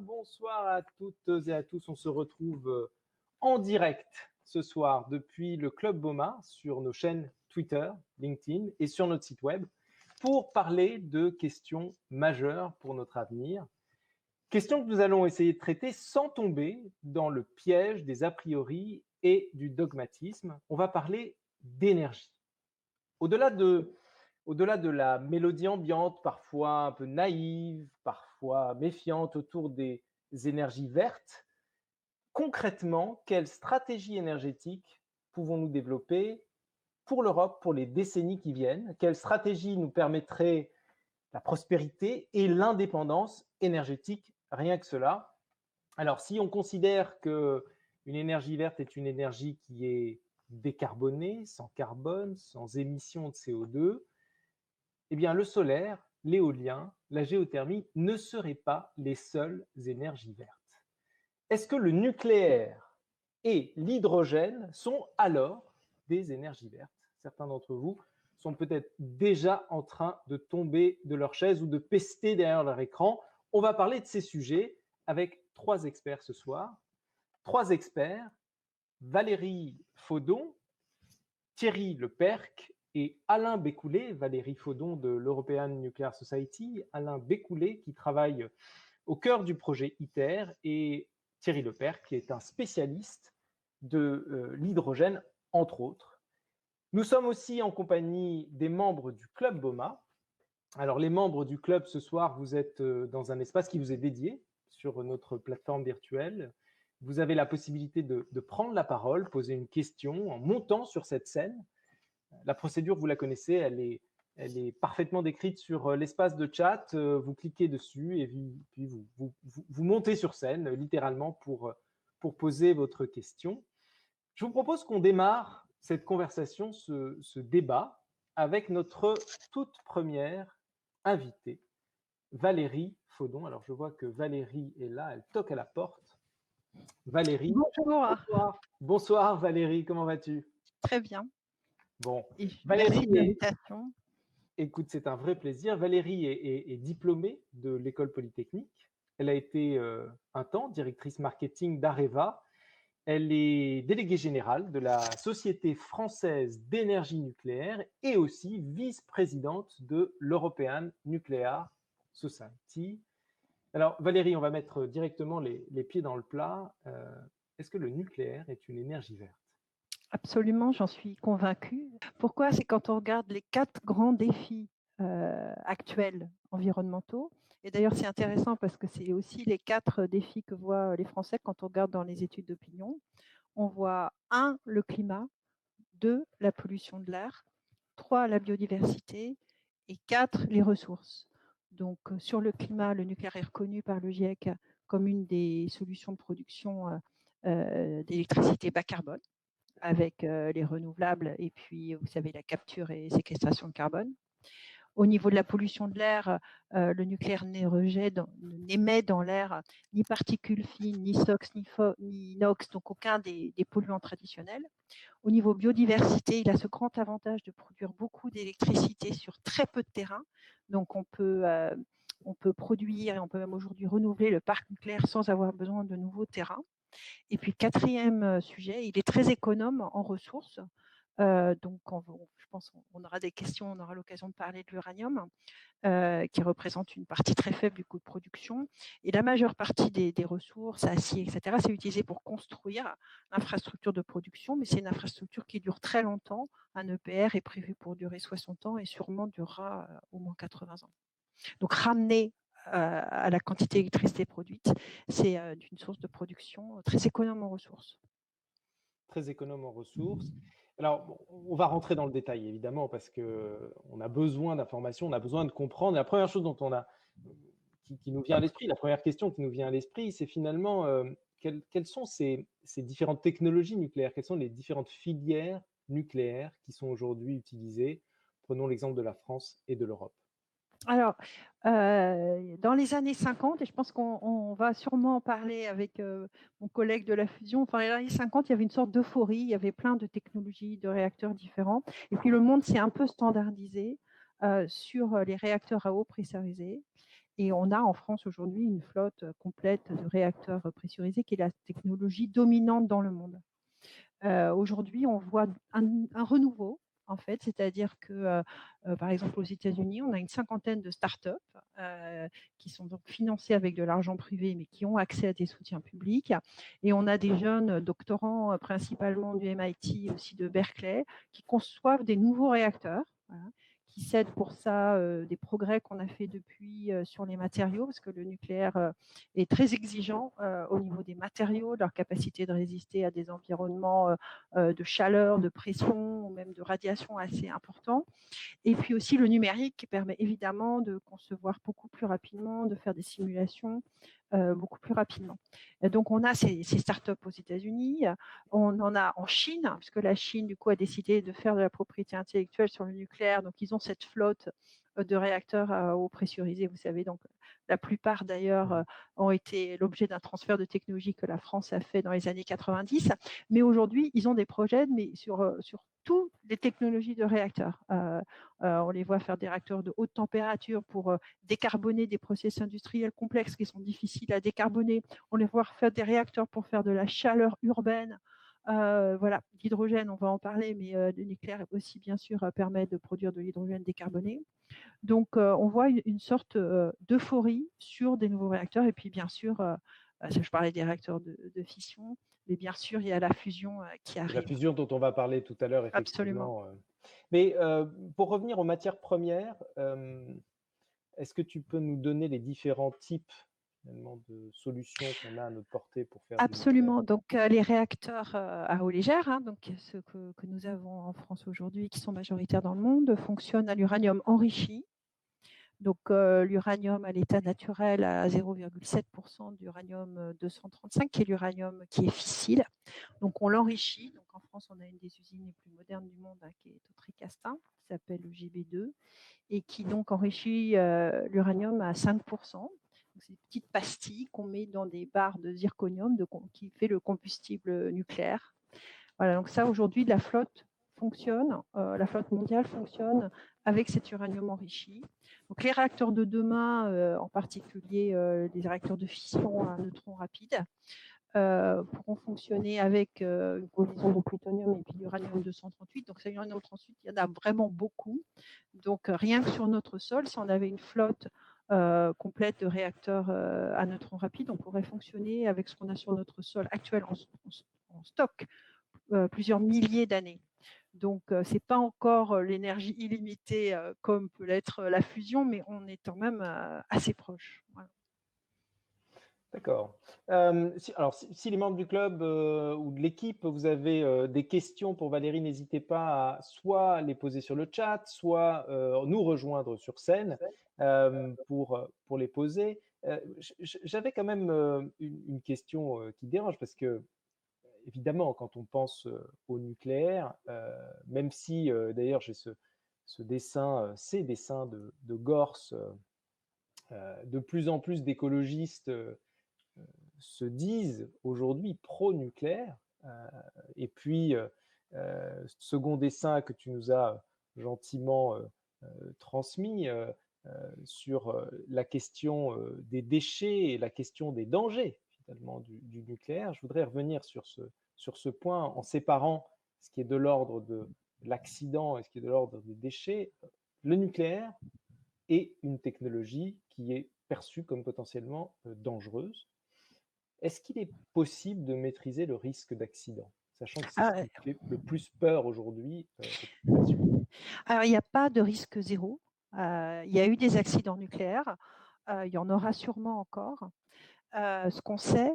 bonsoir à toutes et à tous. On se retrouve en direct ce soir depuis le Club Boma sur nos chaînes Twitter, LinkedIn et sur notre site web pour parler de questions majeures pour notre avenir. Questions que nous allons essayer de traiter sans tomber dans le piège des a priori et du dogmatisme. On va parler d'énergie. Au-delà de la mélodie ambiante, parfois un peu naïve, parfois méfiante autour des énergies vertes, concrètement, quelle stratégie énergétique pouvons-nous développer pour l'Europe pour les décennies qui viennent? Quelle stratégie nous permettrait la prospérité et l'indépendance énergétique, rien que cela? Alors, si on considère qu'une énergie verte est une énergie qui est décarbonée, sans carbone, sans émission de CO2, eh bien, le solaire, l'éolien, la géothermie ne seraient pas les seules énergies vertes. Est-ce que le nucléaire et l'hydrogène sont alors des énergies vertes? Certains d'entre vous sont peut-être déjà en train de tomber de leur chaise ou de pester derrière leur écran. On va parler de ces sujets avec trois experts ce soir. Trois experts, Valérie Faudon, Thierry Lepercq et Alain Bécoulet. Valérie Faudon de l'European Nuclear Society, Alain Bécoulet qui travaille au cœur du projet ITER et Thierry Lepercq qui est un spécialiste de l'hydrogène, entre autres. Nous sommes aussi en compagnie des membres du Club Boma. Alors les membres du club ce soir, vous êtes dans un espace qui vous est dédié sur notre plateforme virtuelle. Vous avez la possibilité de prendre la parole, poser une question en montant sur cette scène. La procédure, vous la connaissez, elle est parfaitement décrite sur l'espace de chat. Vous cliquez dessus et puis vous montez sur scène, littéralement, pour poser votre question. Je vous propose qu'on démarre cette conversation, ce débat, avec notre toute première invitée, Valérie Faudon. Alors, je vois que Valérie est là, elle toque à la porte. Valérie. Bonjour. Bonsoir. Bonsoir Valérie, comment vas-tu? Très bien. Bon, Valérie, merci de l'invitation. Écoute, c'est un vrai plaisir. Valérie est diplômée de l'École Polytechnique. Elle a été un temps directrice marketing d'Areva. Elle est déléguée générale de la Société française d'énergie nucléaire et aussi vice-présidente de l'European Nuclear Society. Alors Valérie, on va mettre directement les pieds dans le plat. Est-ce que le nucléaire est une énergie verte? Absolument, j'en suis convaincue. Pourquoi? C'est quand on regarde les 4 grands défis actuels environnementaux. Et d'ailleurs, c'est intéressant parce que c'est aussi les 4 défis que voient les Français quand on regarde dans les études d'opinion. On voit 1, le climat, 2, la pollution de l'air, 3, la biodiversité et 4, les ressources. Donc, sur le climat, le nucléaire est reconnu par le GIEC comme une des solutions de production d'électricité bas carbone, avec les renouvelables et puis, vous savez, la capture et séquestration de carbone. Au niveau de la pollution de l'air, le nucléaire n'émet dans l'air ni particules fines, ni SOx, ni NOx, donc aucun des polluants traditionnels. Au niveau biodiversité, il a ce grand avantage de produire beaucoup d'électricité sur très peu de terrain. Donc on peut produire et on peut même aujourd'hui renouveler le parc nucléaire sans avoir besoin de nouveaux terrains. Et puis, 4e sujet, il est très économe en ressources. Donc, je pense qu'on aura des questions, on aura l'occasion de parler de l'uranium, qui représente une partie très faible du coût de production. Et la majeure partie des ressources, acier, etc., c'est utilisé pour construire l'infrastructure de production, mais c'est une infrastructure qui dure très longtemps. Un EPR est prévu pour durer 60 ans et sûrement durera au moins 80 ans. Donc, ramener à la quantité d'électricité produite, c'est une source de production très économe en ressources. Très économe en ressources. Alors, bon, on va rentrer dans le détail, évidemment, parce qu'on a besoin d'informations, on a besoin de comprendre. La première chose qui nous vient à l'esprit, la première question qui nous vient à l'esprit, c'est finalement quelles sont ces différentes technologies nucléaires, quelles sont les différentes filières nucléaires qui sont aujourd'hui utilisées? Prenons l'exemple de la France et de l'Europe. Alors, dans les années 50, et je pense qu'on va sûrement en parler avec mon collègue de la fusion, enfin, dans les années 50, il y avait une sorte d'euphorie, il y avait plein de technologies, de réacteurs différents, et puis le monde s'est un peu standardisé sur les réacteurs à eau pressurisés. Et on a en France aujourd'hui une flotte complète de réacteurs pressurisés qui est la technologie dominante dans le monde. Aujourd'hui, on voit un renouveau, en fait, c'est-à-dire que, par exemple, aux États-Unis, on a une cinquantaine de startups qui sont donc financées avec de l'argent privé, mais qui ont accès à des soutiens publics. Et on a des jeunes doctorants, principalement du MIT, aussi de Berkeley, qui conçoivent des nouveaux réacteurs. Voilà, qui cèdent pour ça des progrès qu'on a fait depuis sur les matériaux, parce que le nucléaire est très exigeant au niveau des matériaux, de leur capacité de résister à des environnements de chaleur, de pression ou même de radiation assez importants. Et puis aussi le numérique qui permet évidemment de concevoir beaucoup plus rapidement, de faire des simulations beaucoup plus rapidement. Et donc on a ces startups aux États-Unis, on en a en Chine, puisque la Chine du coup a décidé de faire de la propriété intellectuelle sur le nucléaire, donc ils ont cette flotte de réacteurs à eau pressurisée, vous savez, donc la plupart d'ailleurs ont été l'objet d'un transfert de technologie que la France a fait dans les années 90, mais aujourd'hui ils ont des projets mais sur toutes les technologies de réacteurs. On les voit faire des réacteurs de haute température pour décarboner des process industriels complexes qui sont difficiles à décarboner. On les voit faire des réacteurs pour faire de la chaleur urbaine. Voilà, l'hydrogène, on va en parler, mais le nucléaire aussi, bien sûr, permet de produire de l'hydrogène décarboné. Donc, on voit une sorte d'euphorie sur des nouveaux réacteurs. Et puis, bien sûr, je parlais des réacteurs de fission, mais bien sûr, il y a la fusion qui arrive. La fusion dont on va parler tout à l'heure, effectivement. Absolument. Mais pour revenir aux matières premières, est-ce que tu peux nous donner les différents types de solutions qu'on a à notre portée pour faire Absolument. Donc, les réacteurs à eau légère, hein, donc ceux que nous avons en France aujourd'hui, qui sont majoritaires dans le monde, fonctionnent à l'uranium enrichi. Donc, l'uranium à l'état naturel à 0,7% d'uranium 235, qui est l'uranium qui est fissile. Donc, on l'enrichit. Donc, en France, on a une des usines les plus modernes du monde, qui est au Tricastin, qui s'appelle le GB2, et qui donc enrichit l'uranium à 5%. C'est une petite pastille qu'on met dans des barres de zirconium qui fait le combustible nucléaire. Voilà, donc ça, aujourd'hui, la flotte fonctionne, la flotte mondiale fonctionne avec cet uranium enrichi. Donc les réacteurs de demain, en particulier les réacteurs de fission à neutrons rapides, pourront fonctionner avec une combinaison de plutonium et puis l'uranium 238. Donc, c'est l'uranium 238, il y en a vraiment beaucoup. Donc, rien que sur notre sol, si on avait une flotte complète de réacteurs à neutrons rapides, on pourrait fonctionner avec ce qu'on a sur notre sol actuel en stock plusieurs milliers d'années. Donc, ce n'est pas encore l'énergie illimitée comme peut l'être la fusion, mais on est quand même assez proche. Voilà. D'accord. Si les membres du club ou de l'équipe, vous avez des questions pour Valérie, n'hésitez pas à soit les poser sur le chat, soit nous rejoindre sur scène pour les poser. J'avais quand même une question qui dérange parce que, évidemment, quand on pense au nucléaire, même si d'ailleurs j'ai ces dessins de Gorse, de plus en plus d'écologistes se disent aujourd'hui pro-nucléaire. Et puis, second dessin que tu nous as gentiment transmis sur la question des déchets et la question des dangers finalement du nucléaire, je voudrais revenir sur ce point en séparant ce qui est de l'ordre de l'accident et ce qui est de l'ordre des déchets. Le nucléaire est une technologie qui est perçue comme potentiellement dangereuse. Est-ce qu'il est possible de maîtriser le risque d'accident, sachant que c'est ce qui fait le plus peur aujourd'hui aux populations? Alors, il n'y a pas de risque zéro. Il y a eu des accidents nucléaires. Il y en aura sûrement encore. Ce qu'on sait,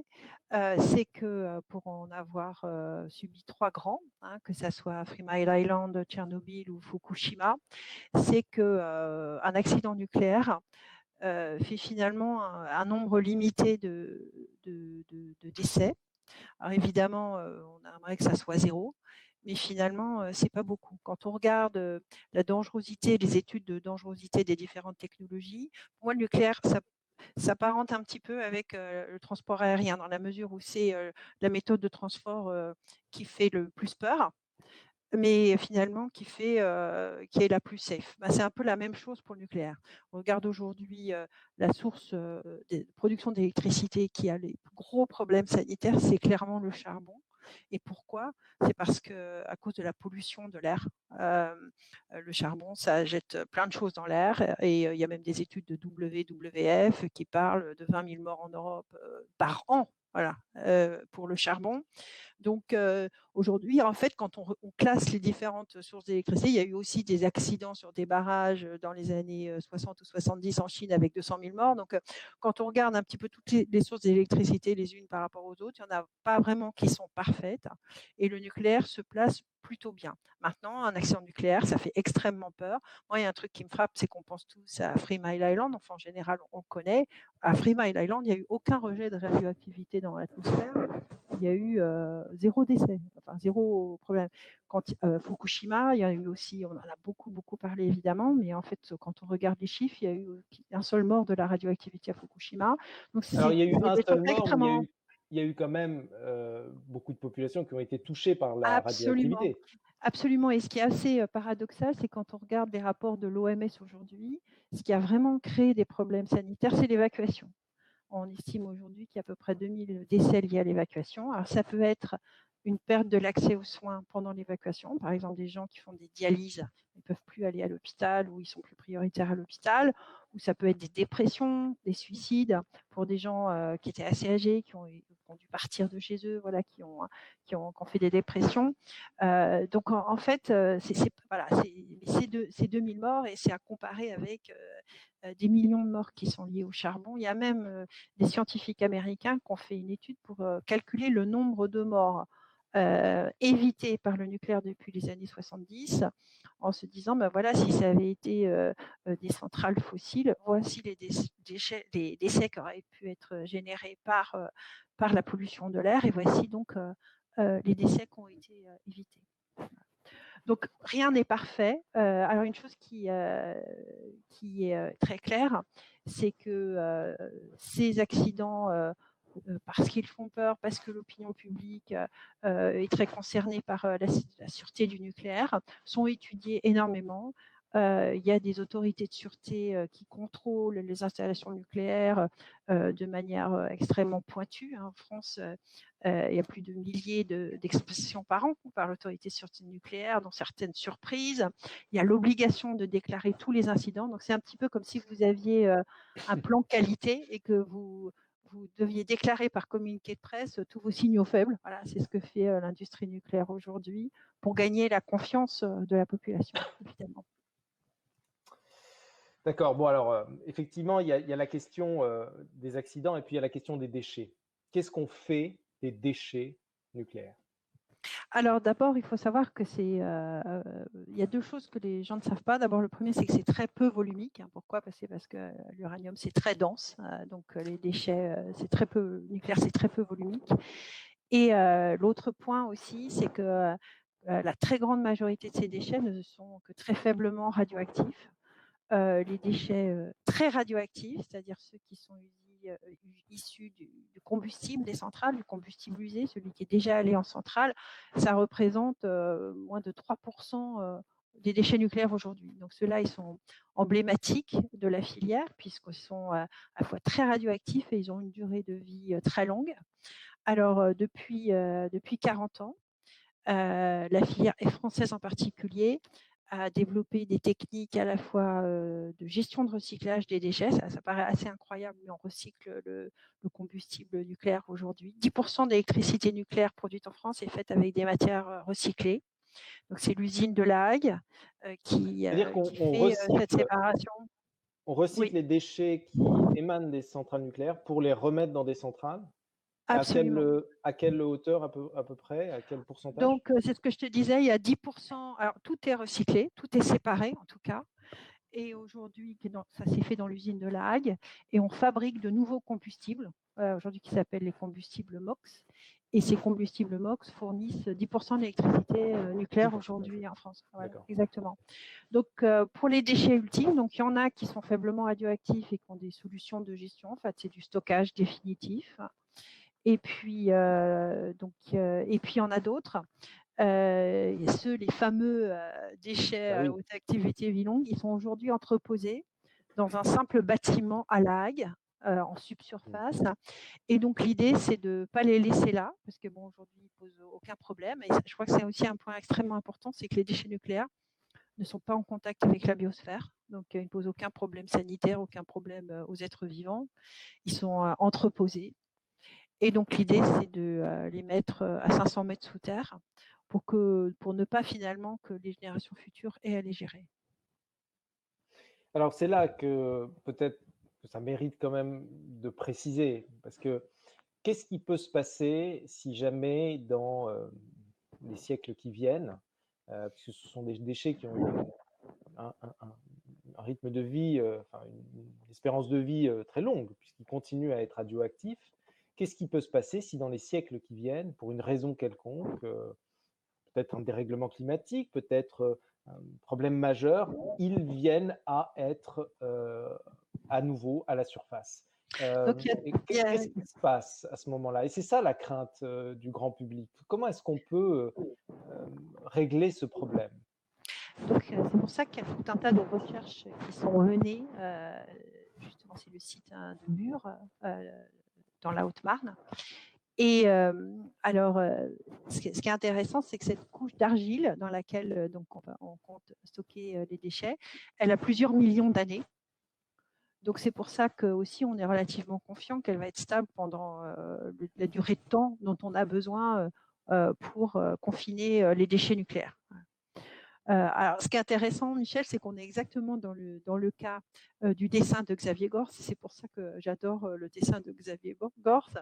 c'est que pour en avoir subi 3 grands, hein, que ce soit Three Mile Island, Tchernobyl ou Fukushima, c'est qu'un accident nucléaire fait finalement un nombre limité de décès. Alors évidemment, on aimerait que ça soit 0, mais finalement, c'est pas beaucoup. Quand on regarde la dangerosité, les études de dangerosité des différentes technologies, pour moi, le nucléaire, ça s'apparente un petit peu avec le transport aérien, dans la mesure où c'est la méthode de transport qui fait le plus peur. mais finalement qui est la plus safe. C'est un peu la même chose pour le nucléaire. On regarde aujourd'hui la source de production d'électricité qui a les gros problèmes sanitaires, c'est clairement le charbon. Et pourquoi? C'est parce que à cause de la pollution de l'air, le charbon, ça jette plein de choses dans l'air. Et il y a même des études de WWF qui parlent de 20 000 morts en Europe par an. Voilà, pour le charbon. Donc aujourd'hui, en fait, quand on classe les différentes sources d'électricité, il y a eu aussi des accidents sur des barrages dans les années 60 ou 70 en Chine avec 200 000 morts. Donc quand on regarde un petit peu toutes les sources d'électricité les unes par rapport aux autres, il n'y en a pas vraiment qui sont parfaites. Et le nucléaire se place plutôt bien. Maintenant, un accident nucléaire, ça fait extrêmement peur. Moi, il y a un truc qui me frappe, c'est qu'on pense tous à Three Mile Island. Enfin, en général, on le connaît. À Three Mile Island, il n'y a eu aucun rejet de radioactivité dans l'atmosphère. Il y a eu 0 décès, enfin 0 problème. Quand Fukushima, il y a eu aussi, on en a beaucoup parlé évidemment, mais en fait, quand on regarde les chiffres, il y a eu un seul mort de la radioactivité à Fukushima. Donc, Alors, il y a eu un des seul trucs mort, mais extrêmement. il y a eu quand même beaucoup de populations qui ont été touchées par la Absolument, radioactivité. absolument. Et ce qui est assez paradoxal, c'est quand on regarde les rapports de l'OMS aujourd'hui, ce qui a vraiment créé des problèmes sanitaires, c'est l'évacuation. On estime aujourd'hui qu'il y a à peu près 2000 décès liés à l'évacuation. Alors, ça peut être une perte de l'accès aux soins pendant l'évacuation. Par exemple, des gens qui font des dialyses ne peuvent plus aller à l'hôpital ou ils sont plus prioritaires à l'hôpital. Ou ça peut être des dépressions, des suicides pour des gens qui étaient assez âgés, qui ont dû partir de chez eux, voilà, qui ont fait des dépressions. Donc, en fait, voilà, c'est 2000 morts et c'est à comparer avec des millions de morts qui sont liés au charbon. Il y a même des scientifiques américains qui ont fait une étude pour calculer le nombre de morts évités par le nucléaire depuis les années 70, en se disant, ben voilà, si ça avait été des centrales fossiles, voici les décès qui auraient pu être générés par la pollution de l'air, et voici donc les décès qui ont été évités. Donc, rien n'est parfait. Alors, une chose qui est très claire, c'est que ces accidents, parce qu'ils font peur, parce que l'opinion publique est très concernée par la sûreté du nucléaire, sont étudiés énormément. Il y a des autorités de sûreté qui contrôlent les installations nucléaires de manière extrêmement pointue. En France, il y a plus de milliers d'expositions par an par l'autorité de sûreté nucléaire, dont certaines surprises. Il y a l'obligation de déclarer tous les incidents. Donc, c'est un petit peu comme si vous aviez un plan qualité et que vous deviez déclarer par communiqué de presse tous vos signaux faibles. Voilà, c'est ce que fait l'industrie nucléaire aujourd'hui pour gagner la confiance de la population, évidemment. D'accord. Bon, alors, effectivement, il y a la question des accidents et puis il y a la question des déchets. Qu'est-ce qu'on fait des déchets nucléaires? Alors d'abord, il faut savoir que il y a deux choses que les gens ne savent pas. D'abord, le premier, c'est que c'est très peu volumique. Pourquoi? Parce que l'uranium, c'est très dense. Donc les déchets, c'est très peu nucléaire, c'est très peu volumique. Et l'autre point aussi, c'est que la très grande majorité de ces déchets ne sont que très faiblement radioactifs. Les déchets très radioactifs, c'est-à-dire ceux qui sont issus du combustible des centrales, du combustible usé, celui qui est déjà allé en centrale, ça représente moins de 3% des déchets nucléaires aujourd'hui. Donc ceux-là, ils sont emblématiques de la filière puisqu'ils sont à la fois très radioactifs et ils ont une durée de vie très longue. Alors depuis 40 ans, la filière française en particulier a développé des techniques à la fois de gestion de recyclage des déchets. Ça paraît assez incroyable, mais on recycle le combustible nucléaire aujourd'hui. 10% d'électricité nucléaire produite en France est faite avec des matières recyclées. Donc c'est l'usine de La Hague qui C'est-à-dire qu'on fait cette séparation. on recycle Oui, les déchets qui émanent des centrales nucléaires pour les remettre dans des centrales. absolument. À quelle hauteur à peu près? À quel pourcentage? Donc c'est ce que je te disais, il y a 10%. Alors tout est recyclé, tout est séparé en tout cas. Et aujourd'hui, ça s'est fait dans l'usine de La Hague, et on fabrique de nouveaux combustibles, aujourd'hui qui s'appellent les combustibles MOX. Et ces combustibles MOX fournissent 10% d'électricité nucléaire 10%, aujourd'hui en France. Voilà, d'accord. exactement. Donc, pour les déchets ultimes, donc, il y en a qui sont faiblement radioactifs et qui ont des solutions de gestion. En fait, c'est du stockage définitif. Et puis, il y en a d'autres les fameux déchets Ah à oui. haute activité vie longue, ils sont aujourd'hui entreposés dans un simple bâtiment à La Hague, en subsurface. Et donc l'idée, c'est de ne pas les laisser là, parce que bon, aujourd'hui, ils ne posent aucun problème. Et je crois que c'est aussi un point extrêmement important, c'est que les déchets nucléaires ne sont pas en contact avec la biosphère. Donc, ils ne posent aucun problème sanitaire, aucun problème aux êtres vivants. Ils sont entreposés. Et donc, l'idée, c'est de les mettre à 500 mètres sous terre pour ne pas finalement que les générations futures aient à les gérer. Alors c'est là que peut-être que ça mérite quand même de préciser, parce que qu'est-ce qui peut se passer si jamais dans les siècles qui viennent, puisque ce sont des déchets qui ont un rythme de vie, enfin une espérance de vie très longue, puisqu'ils continuent à être radioactifs, qu'est-ce qui peut se passer si dans les siècles qui viennent, pour une raison quelconque, peut-être un dérèglement climatique, peut-être un problème majeur, ils viennent à être à nouveau à la surface. Donc, Qu'est-ce qui se passe à ce moment-là? Et c'est ça la crainte du grand public. Comment est-ce qu'on peut régler ce problème? Donc, c'est pour ça qu'il y a tout un tas de recherches qui sont menées. Justement, c'est le site de Mur, dans la Haute-Marne. Et alors, ce qui est intéressant, c'est que cette couche d'argile dans laquelle donc on compte stocker les déchets, elle a plusieurs millions d'années. Donc, c'est pour ça qu'aussi, on est relativement confiant qu'elle va être stable pendant la durée de temps dont on a besoin pour confiner les déchets nucléaires. Alors, ce qui est intéressant, Michel, c'est qu'on est exactement dans le cas du dessin de Xavier Gorce. C'est pour ça que j'adore le dessin de Xavier Gorce.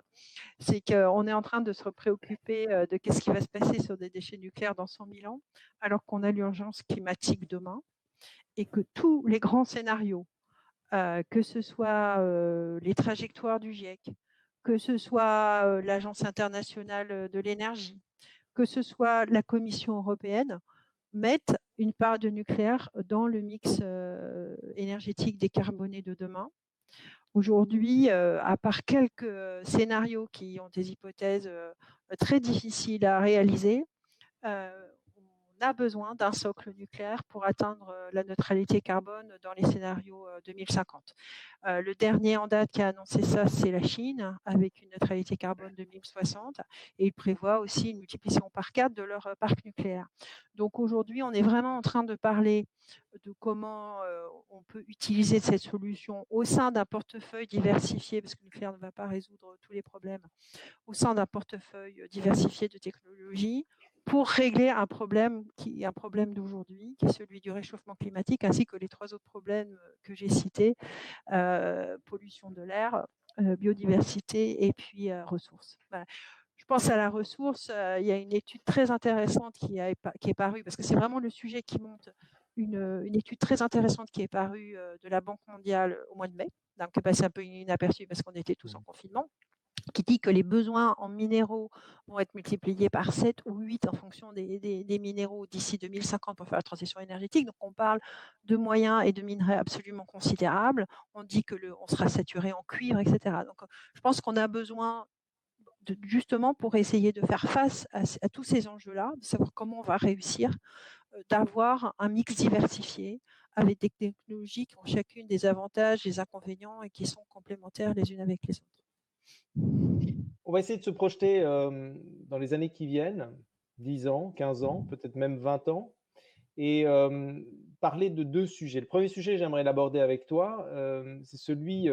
C'est qu'on est en train de se préoccuper de qu'est-ce qui va se passer sur des déchets nucléaires dans 100 000 ans, alors qu'on a l'urgence climatique demain, et que tous les grands scénarios, que ce soit les trajectoires du GIEC, que ce soit l'Agence internationale de l'énergie, que ce soit la Commission européenne, mettent une part de nucléaire dans le mix énergétique décarboné de demain. Aujourd'hui, à part quelques scénarios qui ont des hypothèses très difficiles à réaliser, on a besoin d'un socle nucléaire pour atteindre la neutralité carbone dans les scénarios 2050. Le dernier en date qui a annoncé ça, c'est la Chine, avec une neutralité carbone 2060, et il prévoit aussi une multiplication par 4 de leur parc nucléaire. Donc aujourd'hui, on est vraiment en train de parler de comment on peut utiliser cette solution au sein d'un portefeuille diversifié, parce que le nucléaire ne va pas résoudre tous les problèmes, au sein d'un portefeuille diversifié de technologies, pour régler un problème qui est un problème d'aujourd'hui, qui est celui du réchauffement climatique, ainsi que les 3 autres problèmes que j'ai cités, pollution de l'air, biodiversité et puis ressources. Voilà. Je pense à la ressource, il y a une étude très intéressante qui est parue, parce que c'est vraiment le sujet qui monte, une étude très intéressante qui est parue de la Banque mondiale au mois de mai, donc qui est passée un peu inaperçue parce qu'on était tous en confinement, qui dit que les besoins en minéraux vont être multipliés par 7 ou 8 en fonction des minéraux d'ici 2050 pour faire la transition énergétique. Donc, on parle de moyens et de minerais absolument considérables. On dit qu'on sera saturé en cuivre, etc. Donc, je pense qu'on a besoin, justement, pour essayer de faire face à tous ces enjeux-là, de savoir comment on va réussir, d'avoir un mix diversifié avec des technologies qui ont chacune des avantages, des inconvénients et qui sont complémentaires les unes avec les autres. On va essayer de se projeter dans les années qui viennent, 10 ans, 15 ans, peut-être même 20 ans, et parler de 2 sujets. Le premier sujet, j'aimerais l'aborder avec toi, c'est celui,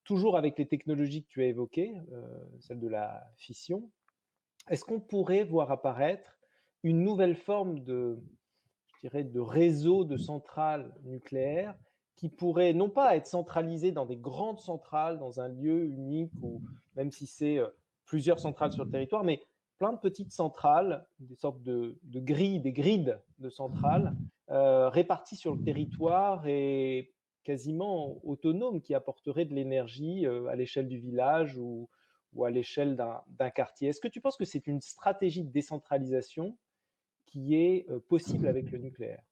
toujours avec les technologies que tu as évoquées, celle de la fission. Est-ce qu'on pourrait voir apparaître une nouvelle forme je dirais, de réseau de centrales nucléaires qui pourrait non pas être centralisé dans des grandes centrales, dans un lieu unique, ou même si c'est plusieurs centrales sur le territoire, mais plein de petites centrales, des sortes de grilles, des grids de centrales réparties sur le territoire et quasiment autonomes, qui apporteraient de l'énergie à l'échelle du village ou à l'échelle d'un quartier. Est-ce que tu penses que c'est une stratégie de décentralisation qui est possible avec le nucléaire?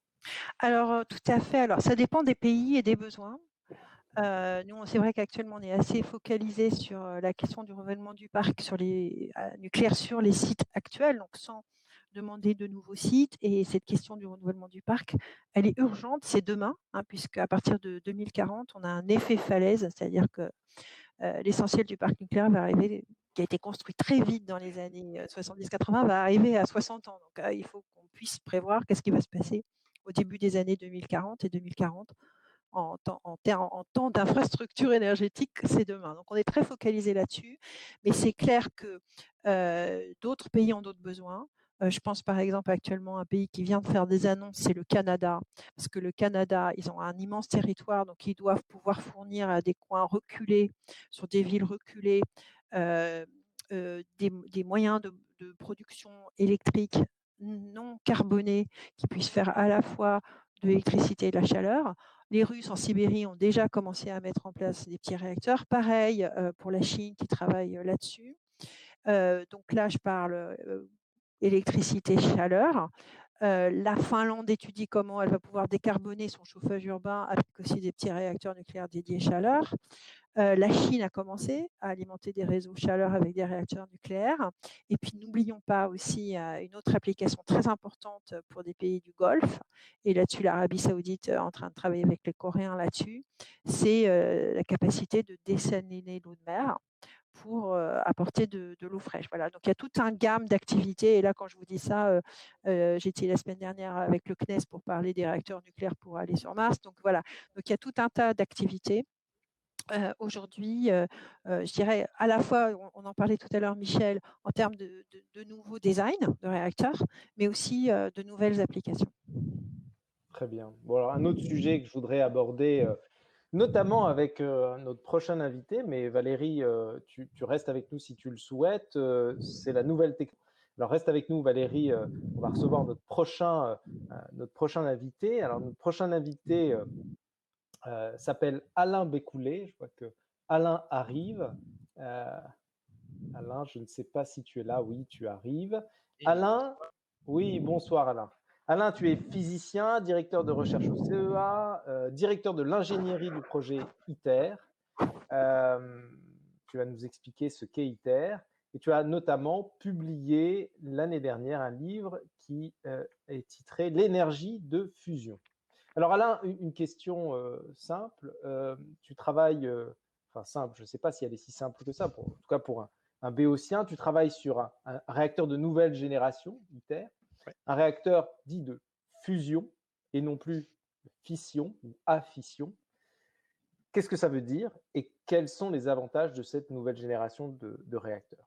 Alors, tout à fait. Alors, ça dépend des pays et des besoins. Nous, c'est vrai qu'actuellement, on est assez focalisé sur la question du renouvellement du parc nucléaire sur les sites actuels, donc sans demander de nouveaux sites. Et cette question du renouvellement du parc, elle est urgente, c'est demain, hein, puisqu'à partir de 2040, on a un effet falaise, c'est-à-dire que l'essentiel du parc nucléaire va arriver, qui a été construit très vite dans les années 70-80, va arriver à 60 ans. Donc, il faut qu'on puisse prévoir qu'est-ce qui va se passer au début des années 2040 et 2040 en temps d'infrastructure énergétique, c'est demain. Donc, on est très focalisé là-dessus, mais c'est clair que d'autres pays ont d'autres besoins. Je pense par exemple actuellement à un pays qui vient de faire des annonces, c'est le Canada, parce que le Canada, ils ont un immense territoire, donc ils doivent pouvoir fournir à des coins reculés, sur des villes reculées, des moyens de production électrique non carbonés qui puissent faire à la fois de l'électricité et de la chaleur. Les Russes en Sibérie ont déjà commencé à mettre en place des petits réacteurs. Pareil pour la Chine qui travaille là-dessus. Donc là, je parle électricité, chaleur. La Finlande étudie comment elle va pouvoir décarboner son chauffage urbain avec aussi des petits réacteurs nucléaires dédiés chaleur. La Chine a commencé à alimenter des réseaux chaleur avec des réacteurs nucléaires. Et puis, n'oublions pas aussi une autre application très importante pour des pays du Golfe. Et là-dessus, l'Arabie saoudite est en train de travailler avec les Coréens là-dessus. C'est la capacité de dessaliner l'eau de mer pour apporter de l'eau fraîche. Voilà. Donc, il y a toute un gamme d'activités. Et là, quand je vous dis ça, j'étais la semaine dernière avec le CNES pour parler des réacteurs nucléaires pour aller sur Mars. Donc, voilà. Donc, il y a tout un tas d'activités. Aujourd'hui, je dirais à la fois, on en parlait tout à l'heure, Michel, en termes de nouveaux designs de réacteurs, mais aussi de nouvelles applications. Très bien. Bon, alors un autre sujet que je voudrais aborder, notamment avec notre prochain invité, mais Valérie, tu restes avec nous si tu le souhaites, c'est la nouvelle technologie. Alors reste avec nous Valérie, on va recevoir notre prochain invité. Alors notre prochain invité s'appelle Alain Bécoulet. Je vois que Alain arrive. Euh, Alain, je ne sais pas si tu es là. Oui, tu arrives. Et Alain, oui, bonsoir Alain. Alain, tu es physicien, directeur de recherche au CEA, directeur de l'ingénierie du projet ITER. Euh, Tu vas nous expliquer ce qu'est ITER. Et tu as notamment publié l'année dernière un livre qui est titré L'énergie de fusion. Alors Alain, une question simple. Tu travailles, enfin simple, je ne sais pas si elle est si simple que ça, en tout cas pour un béotien, tu travailles sur un réacteur de nouvelle génération, ITER, ouais. un réacteur dit de fusion et non plus de fission ou affission. Qu'est-ce que ça veut dire et quels sont les avantages de cette nouvelle génération de réacteurs?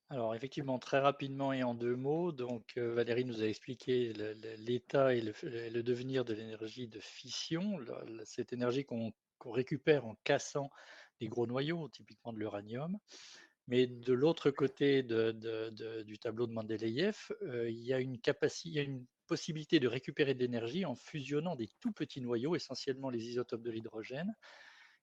Alors effectivement, très rapidement et en deux mots, donc Valérie nous a expliqué l'état et le devenir de l'énergie de fission, cette énergie qu'on récupère en cassant des gros noyaux, typiquement de l'uranium. Mais de l'autre côté du tableau de Mendeleïev, il y a une possibilité de récupérer de l'énergie en fusionnant des tout petits noyaux, essentiellement les isotopes de l'hydrogène.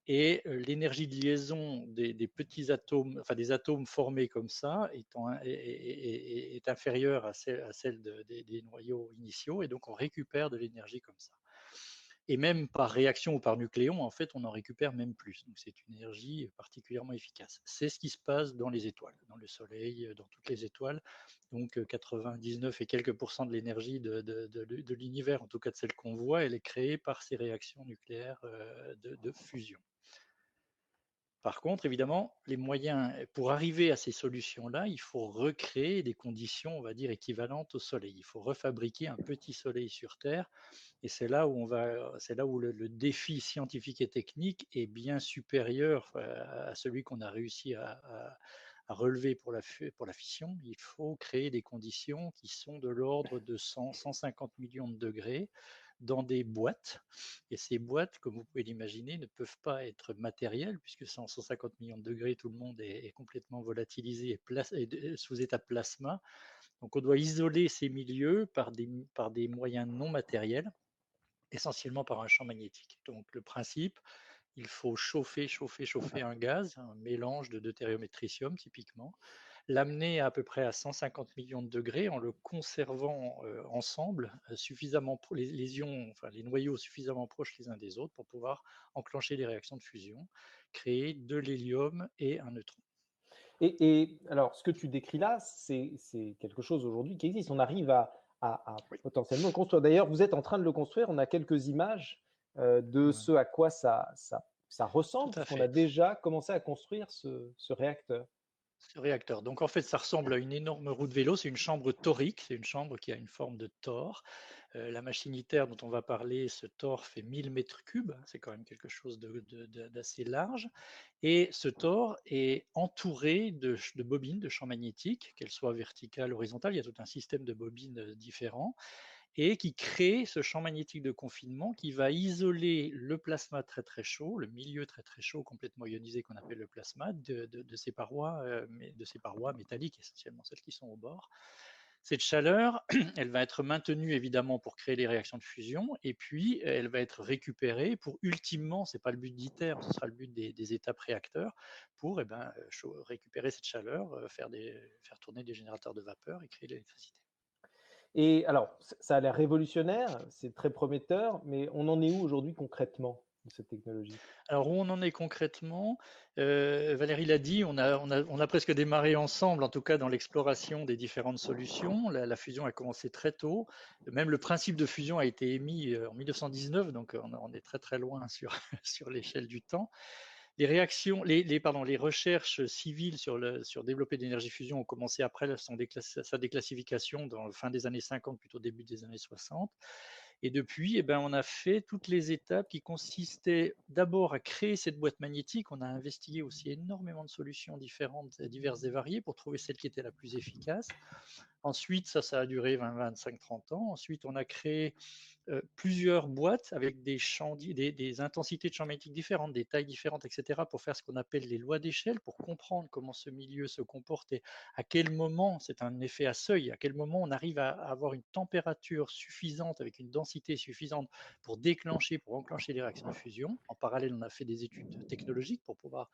Et l'énergie de liaison des petits atomes, enfin des atomes formés comme ça, est inférieure à celle des noyaux initiaux, et donc on récupère de l'énergie comme ça. Et même par réaction ou par nucléon, en fait, on en récupère même plus. Donc c'est une énergie particulièrement efficace. C'est ce qui se passe dans les étoiles, dans le Soleil, dans toutes les étoiles. Donc 99 et quelques pourcents de l'énergie de l'univers, en tout cas de celle qu'on voit, elle est créée par ces réactions nucléaires de fusion. Par contre, évidemment, les moyens pour arriver à ces solutions-là, il faut recréer des conditions, on va dire, équivalentes au Soleil. Il faut refabriquer un petit Soleil sur Terre, et c'est là où le défi scientifique et technique est bien supérieur à celui qu'on a réussi à relever pour la fission. Il faut créer des conditions qui sont de l'ordre de 100-150 millions de degrés dans des boîtes. Et ces boîtes, comme vous pouvez l'imaginer, ne peuvent pas être matérielles, puisque 150 millions de degrés, tout le monde est complètement volatilisé et sous état de plasma. Donc on doit isoler ces milieux par des moyens non matériels, essentiellement par un champ magnétique. Donc le principe, il faut chauffer un gaz, un mélange de deutérium et de tritium typiquement, l'amener à peu près à 150 millions de degrés en le conservant ensemble, suffisamment les ions, enfin les noyaux suffisamment proches les uns des autres pour pouvoir enclencher des réactions de fusion, créer de l'hélium et un neutron. Et alors, ce que tu décris là, c'est quelque chose aujourd'hui qui existe. On arrive à Oui, potentiellement le construire. D'ailleurs, vous êtes en train de le construire. On a quelques images de voilà, ce à quoi ça tout ressemble, à puisqu'on a fait. déjà commencé à construire ce réacteur. Ce réacteur. Donc en fait, ça ressemble à une énorme roue de vélo. C'est une chambre torique, c'est une chambre qui a une forme de tore. La machine ITER dont on va parler, ce tore fait 1000 mètres cubes. C'est quand même quelque chose d'assez large. Et ce tore est entouré de bobines de champs magnétiques, qu'elles soient verticales, horizontales. Il y a tout un système de bobines différents et qui crée ce champ magnétique de confinement qui va isoler le plasma très très chaud, le milieu très très chaud, complètement ionisé qu'on appelle le plasma, de ses parois, de ses parois métalliques, essentiellement celles qui sont au bord. Cette chaleur, elle va être maintenue évidemment pour créer les réactions de fusion, et puis elle va être récupérée pour ultimement, c'est pas le but d'ITER, ce sera le but des étapes réacteurs, pour récupérer cette chaleur, faire tourner des générateurs de vapeur et créer de l'électricité. Et alors, ça a l'air révolutionnaire, c'est très prometteur, mais on en est où aujourd'hui concrètement de cette technologie? Alors où on en est concrètement, Valérie l'a dit, on a presque démarré ensemble, en tout cas dans l'exploration des différentes solutions. La fusion a commencé très tôt. Même le principe de fusion a été émis en 1919, donc on est très très loin sur, sur l'échelle du temps. Les réactions, pardon, les recherches civiles sur développer de l'énergie fusion ont commencé après sa déclassification dans la fin des années 50, plutôt début des années 60. Et depuis, eh ben, on a fait toutes les étapes qui consistaient d'abord à créer cette boîte magnétique. On a investigué aussi énormément de solutions différentes, diverses et variées pour trouver celle qui était la plus efficace. Ensuite, ça a duré 20, 25, 30 ans. Ensuite, on a créé plusieurs boîtes avec des intensités de champ magnétique différentes, des tailles différentes, etc., pour faire ce qu'on appelle les lois d'échelle, pour comprendre comment ce milieu se comporte et à quel moment, c'est un effet à seuil, à quel moment on arrive à avoir une température suffisante avec une densité suffisante pour pour enclencher les réactions de fusion. En parallèle, on a fait des études technologiques pour pouvoir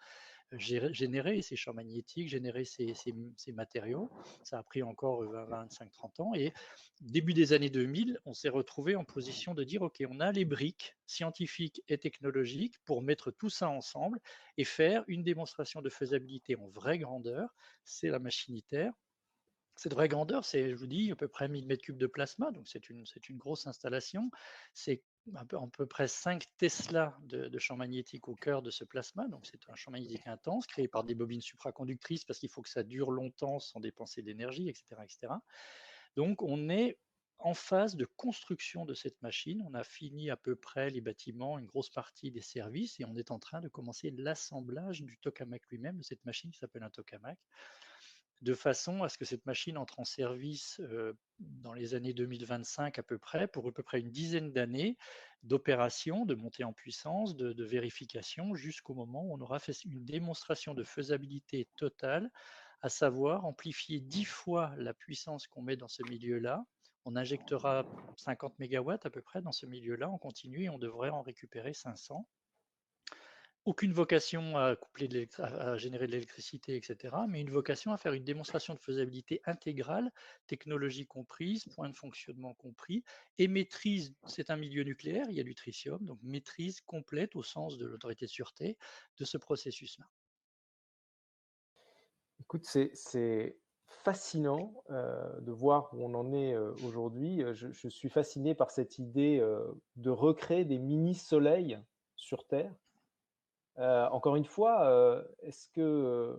générer ces champs magnétiques, générer ces matériaux. Ça a pris encore 25-30 ans. Et début des années 2000, on s'est retrouvé en position de dire, OK, on a les briques scientifiques et technologiques pour mettre tout ça ensemble et faire une démonstration de faisabilité en vraie grandeur. C'est la machine ITER. Cette vraie grandeur, c'est, je vous dis, à peu près 1000 mètres cubes de plasma, donc c'est une grosse installation. C'est à peu près 5 Tesla de champ magnétique au cœur de ce plasma, donc c'est un champ magnétique intense créé par des bobines supraconductrices parce qu'il faut que ça dure longtemps sans dépenser d'énergie, etc., etc. Donc on est en phase de construction de cette machine. On a fini à peu près les bâtiments, une grosse partie des services, et on est en train de commencer l'assemblage du tokamak lui-même, de cette machine qui s'appelle un tokamak, de façon à ce que cette machine entre en service dans les années 2025 pour à peu près une dizaine d'années d'opérations, de montée en puissance, de vérification, jusqu'au moment où on aura fait une démonstration de faisabilité totale, à savoir amplifier 10 fois la puissance qu'on met dans ce milieu-là. On injectera 50 mégawatts à peu près dans ce milieu-là en continu et on devrait en récupérer 500. Aucune vocation à générer de l'électricité, etc., mais une vocation à faire une démonstration de faisabilité intégrale, technologie comprise, point de fonctionnement compris, et maîtrise, c'est un milieu nucléaire, il y a du tritium, donc maîtrise complète au sens de l'autorité de sûreté de ce processus-là. Écoute, c'est fascinant de voir où on en est aujourd'hui. Je suis fasciné par cette idée de recréer des mini-soleils sur Terre. Encore une fois, est-ce que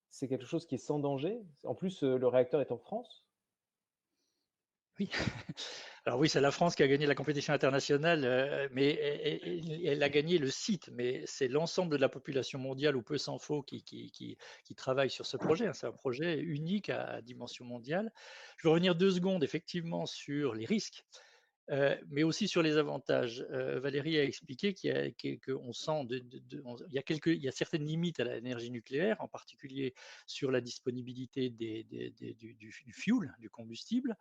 c'est quelque chose qui est sans danger? En plus, le réacteur est en France. Oui. Alors oui, c'est la France qui a gagné la compétition internationale, mais elle a gagné le site, mais c'est l'ensemble de la population mondiale, ou peu s'en faut, qui travaille sur ce projet, hein. C'est un projet unique à dimension mondiale. Je vais revenir 2 secondes effectivement sur les risques. Mais aussi sur les avantages. Valérie a expliqué qu'on sent il y a certaines limites à l'énergie nucléaire, en particulier sur la disponibilité du fuel, du combustible,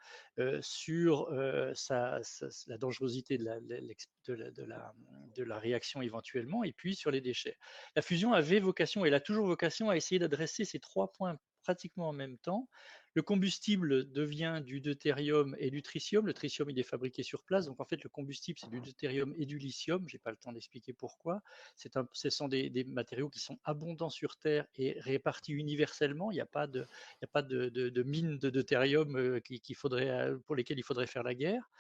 sur la dangerosité de la réaction éventuellement, et puis sur les déchets. La fusion avait vocation, elle a toujours vocation, à essayer d'adresser ces 3 points pratiquement en même temps. Le combustible devient du deutérium et du tritium. Le tritium, il est fabriqué sur place. Donc, en fait, le combustible, c'est du deutérium et du lithium. Je n'ai pas le temps d'expliquer pourquoi. Ce sont des matériaux qui sont abondants sur Terre et répartis universellement. Il n'y a pas de mines de deutérium pour lesquelles il faudrait faire la guerre.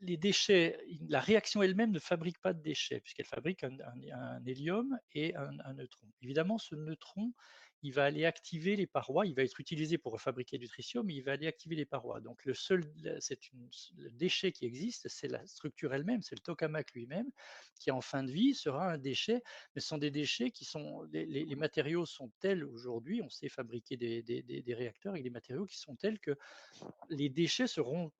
Les déchets, la réaction elle-même ne fabrique pas de déchets, puisqu'elle fabrique un hélium et un neutron. Évidemment, ce neutron, il va aller activer les parois, il va être utilisé pour fabriquer du tritium, mais il va aller activer les parois. Donc, le déchet qui existe, c'est la structure elle-même, c'est le tokamak lui-même, qui en fin de vie sera un déchet, mais ce sont des déchets qui sont. Les matériaux sont tels aujourd'hui, on sait fabriquer des réacteurs avec des matériaux qui sont tels que les déchets seront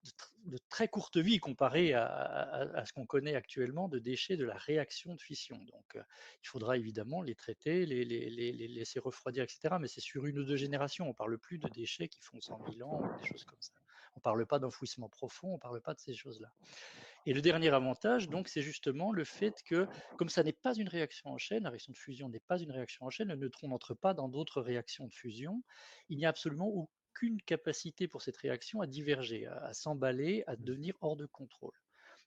de très courte vie comparé à ce qu'on connaît actuellement de déchets de la réaction de fission. Donc, il faudra évidemment les traiter, les laisser refroidir, etc. Mais c'est sur 1 ou 2 générations. On ne parle plus de déchets qui font 100 000 ans ou des choses comme ça. On ne parle pas d'enfouissement profond, on ne parle pas de ces choses-là. Et le dernier avantage, donc, c'est justement le fait que, comme ça n'est pas une réaction en chaîne, la réaction de fusion n'est pas une réaction en chaîne, le neutron n'entre pas dans d'autres réactions de fusion, il n'y a absolument aucune capacité pour cette réaction à diverger, à s'emballer, à devenir hors de contrôle.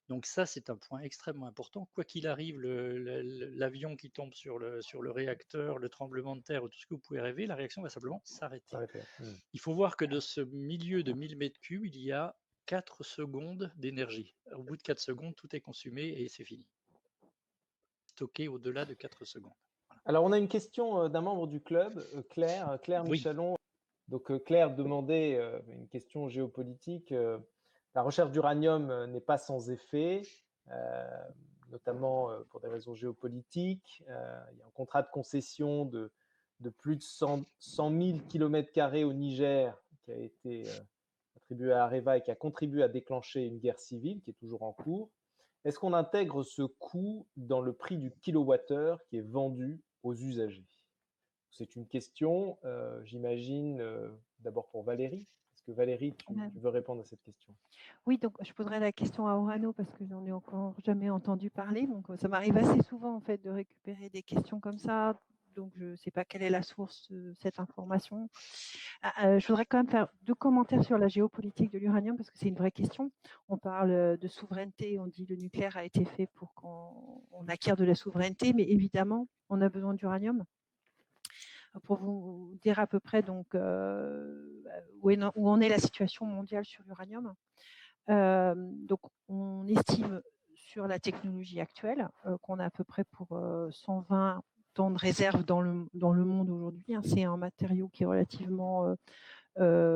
Donc ça, c'est un point extrêmement important. Quoi qu'il arrive, l'avion qui tombe sur le réacteur, le tremblement de terre ou tout ce que vous pouvez rêver, la réaction va simplement s'arrêter. Il faut voir que de ce milieu de 1000 mètres cubes, il y a 4 secondes d'énergie. Au bout de 4 secondes, tout est consumé et c'est fini. Stocké au-delà de 4 secondes. Voilà. Alors, on a une question d'un membre du club, Claire Oui. Michalon. Donc, Claire demandait une question géopolitique. La recherche d'uranium n'est pas sans effet, notamment pour des raisons géopolitiques. Il y a un contrat de concession de plus de 100 000 km² au Niger qui a été attribué à Areva et qui a contribué à déclencher une guerre civile qui est toujours en cours. Est-ce qu'on intègre ce coût dans le prix du kilowattheure qui est vendu aux usagers? C'est une question, j'imagine, d'abord pour Valérie. Est-ce que Valérie, tu veux répondre à cette question? Oui, donc je poserai la question à Orano parce que j'en ai encore jamais entendu parler. Donc ça m'arrive assez souvent en fait de récupérer des questions comme ça. Donc je ne sais pas quelle est la source de cette information. Je voudrais quand même faire 2 commentaires sur la géopolitique de l'uranium parce que c'est une vraie question. On parle de souveraineté, on dit que le nucléaire a été fait pour qu'on acquiert de la souveraineté, mais évidemment, on a besoin d'uranium. Pour vous dire à peu près donc, où en est la situation mondiale sur l'uranium. Donc, on estime sur la technologie actuelle qu'on a à peu près pour 120 ans de réserve dans le monde aujourd'hui. Hein. C'est un matériau qui est relativement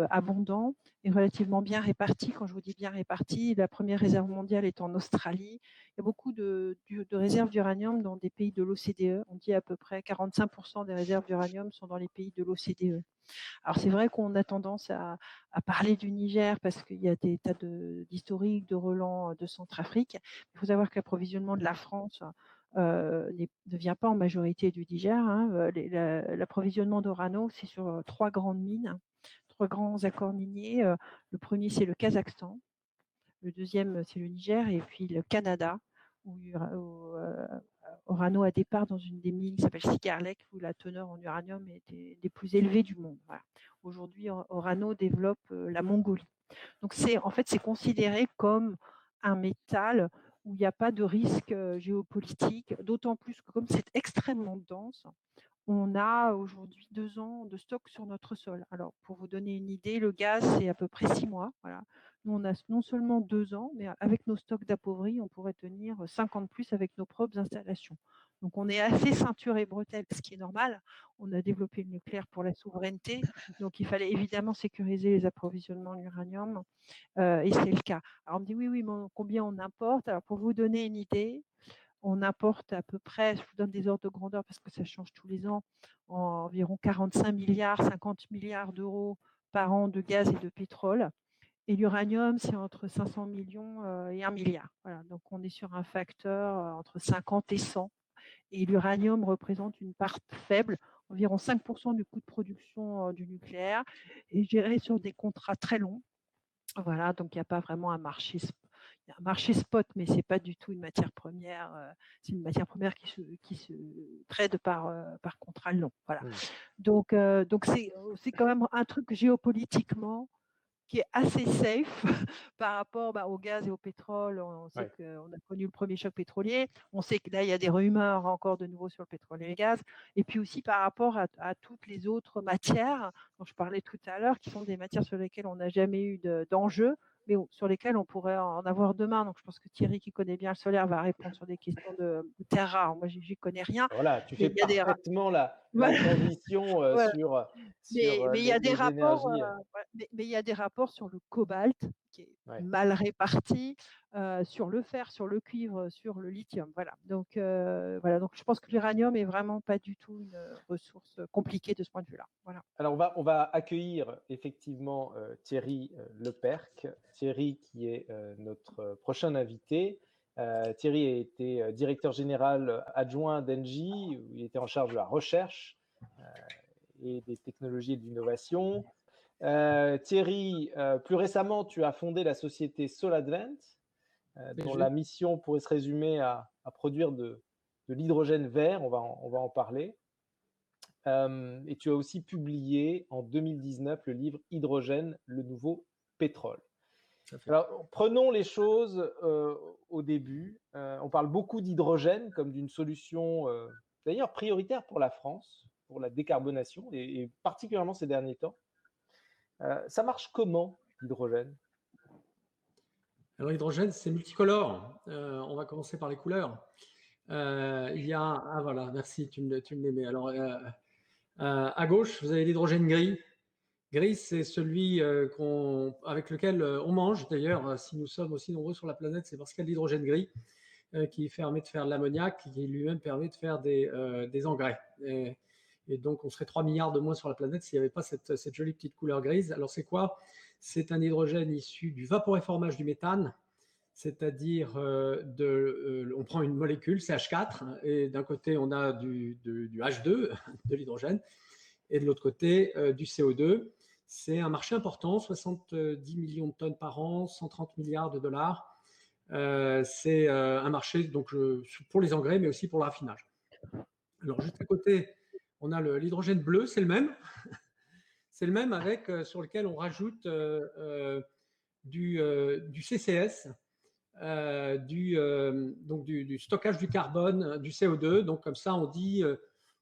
abondant et relativement bien réparti. Quand je vous dis bien réparti, la première réserve mondiale est en Australie. Il y a beaucoup de réserves d'uranium dans des pays de l'OCDE. On dit à peu près 45% des réserves d'uranium sont dans les pays de l'OCDE. Alors c'est vrai qu'on a tendance à parler du Niger parce qu'il y a des tas d'historiques, de relents de Centrafrique. Il faut savoir que l'approvisionnement de la France ne vient pas en majorité du Niger. Hein. L'approvisionnement d'Orano, c'est sur 3 grandes mines, 3 grands accords miniers. Le premier, c'est le Kazakhstan. Le deuxième, c'est le Niger. Et puis le Canada, où Orano a départ dans une des mines qui s'appelle Cigar Lake, où la teneur en uranium est des plus élevées du monde. Voilà. Aujourd'hui, Orano développe la Mongolie. Donc, c'est considéré comme un métal où il n'y a pas de risque géopolitique, d'autant plus que comme c'est extrêmement dense, on a aujourd'hui 2 ans de stock sur notre sol. Alors, pour vous donner une idée, le gaz, c'est à peu près 6 mois. Voilà. Nous, on a non seulement 2 ans, mais avec nos stocks d'appauvris, on pourrait tenir 5 ans de plus avec nos propres installations. Donc, on est assez ceinture et bretelles, ce qui est normal. On a développé le nucléaire pour la souveraineté. Donc, il fallait évidemment sécuriser les approvisionnements en uranium. Et c'est le cas. Alors, on me dit, oui, mais combien on importe? Alors, pour vous donner une idée, on importe à peu près, je vous donne des ordres de grandeur parce que ça change tous les ans, environ 45 milliards, 50 milliards d'euros par an de gaz et de pétrole. Et l'uranium, c'est entre 500 millions et 1 milliard. Voilà, donc on est sur un facteur entre 50 et 100. Et l'uranium représente une part faible, environ 5% du coût de production du nucléaire, et géré sur des contrats très longs. Voilà, donc il n'y a pas vraiment un marché. Il un marché spot, mais c'est pas du tout une matière première. C'est une matière première qui se trade par contrat long. Voilà. Donc c'est quand même un truc géopolitiquement qui est assez safe par rapport au gaz et au pétrole. On sait qu'on a connu le premier choc pétrolier. On sait que là, il y a des rumeurs encore de nouveau sur le pétrole et le gaz. Et puis aussi par rapport à toutes les autres matières dont je parlais tout à l'heure, qui sont des matières sur lesquelles on n'a jamais eu d'enjeu, mais sur lesquelles on pourrait en avoir demain. Donc je pense que Thierry, qui connaît bien le solaire, va répondre sur des questions de terres rares. Moi, j'y connais rien. Voilà, tu fais parfaitement la transition sur mais il y a des rapports, énergies. mais il y a des rapports sur le cobalt qui est mal réparti, sur le fer, sur le cuivre, sur le lithium. Voilà. Donc je pense que l'uranium est vraiment pas du tout une ressource compliquée de ce point de vue-là. Voilà. Alors on va accueillir effectivement Thierry Lepercq, Thierry qui est notre prochain invité. Thierry a été directeur général adjoint d'Engie, où il était en charge de la recherche et des technologies et de l'innovation. Thierry, plus récemment, tu as fondé la société SolAdvent, dont la mission pourrait se résumer à produire de l'hydrogène vert. On va en parler. Et tu as aussi publié en 2019 le livre Hydrogène, le nouveau pétrole. Alors, prenons les choses au début. On parle beaucoup d'hydrogène comme d'une solution d'ailleurs prioritaire pour la France, pour la décarbonation, et particulièrement ces derniers temps. Ça marche comment, l'hydrogène? Alors, l'hydrogène, c'est multicolore. On va commencer par les couleurs. Il y a… Ah voilà, merci, tu me les mets. Alors, à gauche, vous avez l'hydrogène gris. Gris, c'est celui avec lequel on mange. D'ailleurs, si nous sommes aussi nombreux sur la planète, c'est parce qu'il y a de l'hydrogène gris qui permet de faire de l'ammoniac, qui lui-même permet de faire des engrais. Et donc, on serait 3 milliards de moins sur la planète s'il n'y avait pas cette jolie petite couleur grise. Alors, c'est quoi? C'est un hydrogène issu du vaporéformage du méthane, c'est-à-dire on prend une molécule, CH4, et d'un côté, on a du H2, de l'hydrogène, et de l'autre côté, du CO2. C'est un marché important, 70 millions de tonnes par an, 130 milliards de dollars. C'est un marché donc, pour les engrais, mais aussi pour le raffinage. Alors, juste à côté, on a l'hydrogène bleu, c'est le même. C'est le même avec sur lequel on rajoute du CCS, donc du stockage du carbone, du CO2. Donc comme ça, on dit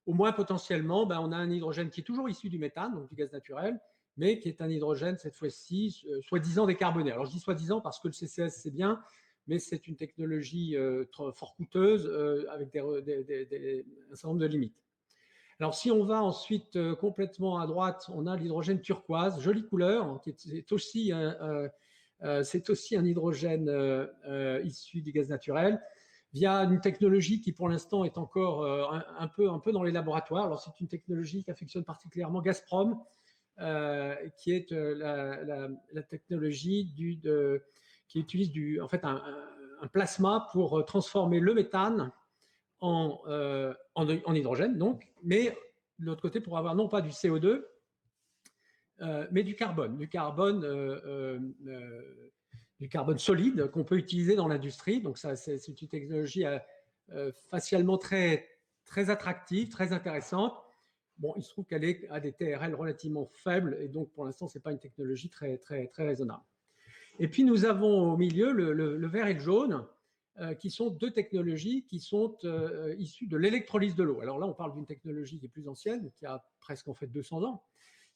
au moins potentiellement, on a un hydrogène qui est toujours issu du méthane, donc du gaz naturel, mais qui est un hydrogène cette fois-ci soi-disant décarboné. Alors je dis soi-disant parce que le CCS c'est bien, mais c'est une technologie fort coûteuse avec un certain nombre de limites. Alors, si on va ensuite complètement à droite, on a l'hydrogène turquoise, jolie couleur, c'est aussi un hydrogène issu du gaz naturel via une technologie qui, pour l'instant, est encore un peu dans les laboratoires. Alors, c'est une technologie qui affectionne particulièrement Gazprom, qui est la technologie qui utilise en fait un plasma pour transformer le méthane en hydrogène, donc, mais de l'autre côté, pour avoir non pas du CO2, mais du carbone solide qu'on peut utiliser dans l'industrie. Donc, c'est une technologie facialement très, très attractive, très intéressante. Bon, il se trouve qu'elle a des TRL relativement faibles, et donc, pour l'instant, ce n'est pas une technologie très, très, très raisonnable. Et puis, nous avons au milieu le vert et le jaune, qui sont deux technologies qui sont issues de l'électrolyse de l'eau. Alors là, on parle d'une technologie qui est plus ancienne, qui a presque en fait 200 ans,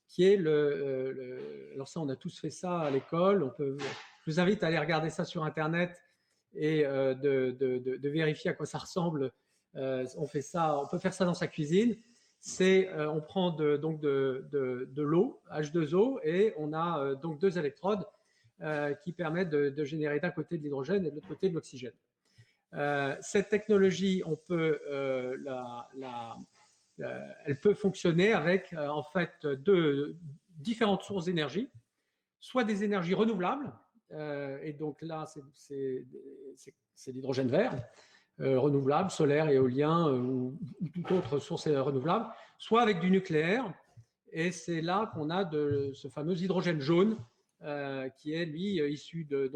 qui est alors ça, on a tous fait ça à l'école. Je vous invite à aller regarder ça sur Internet et de vérifier à quoi ça ressemble. On peut faire ça dans sa cuisine. On prend donc de l'eau, H2O, et on a donc deux électrodes qui permettent de générer d'un côté de l'hydrogène et de l'autre côté de l'oxygène. Cette technologie, elle peut fonctionner avec en fait différentes sources d'énergie, soit des énergies renouvelables, et donc là c'est l'hydrogène vert, renouvelable, solaire, éolien ou toute autre source renouvelable, soit avec du nucléaire, et c'est là qu'on a ce fameux hydrogène jaune qui est lui issu de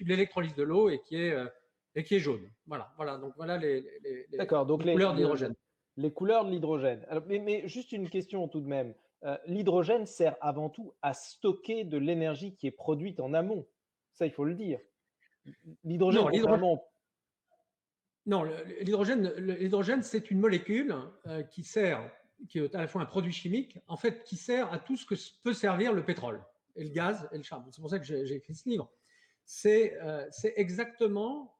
l'électrolyse de l'eau et qui est jaune. Voilà. Donc voilà les couleurs de l'hydrogène. Les couleurs de l'hydrogène. Mais juste une question tout de même. L'hydrogène sert avant tout à stocker de l'énergie qui est produite en amont. Ça, il faut le dire. L'hydrogène, non, l'hydrogène, c'est une molécule qui est à la fois un produit chimique, en fait, qui sert à tout ce que peut servir le pétrole, et le gaz et le charbon. C'est pour ça que j'ai écrit ce livre. C'est exactement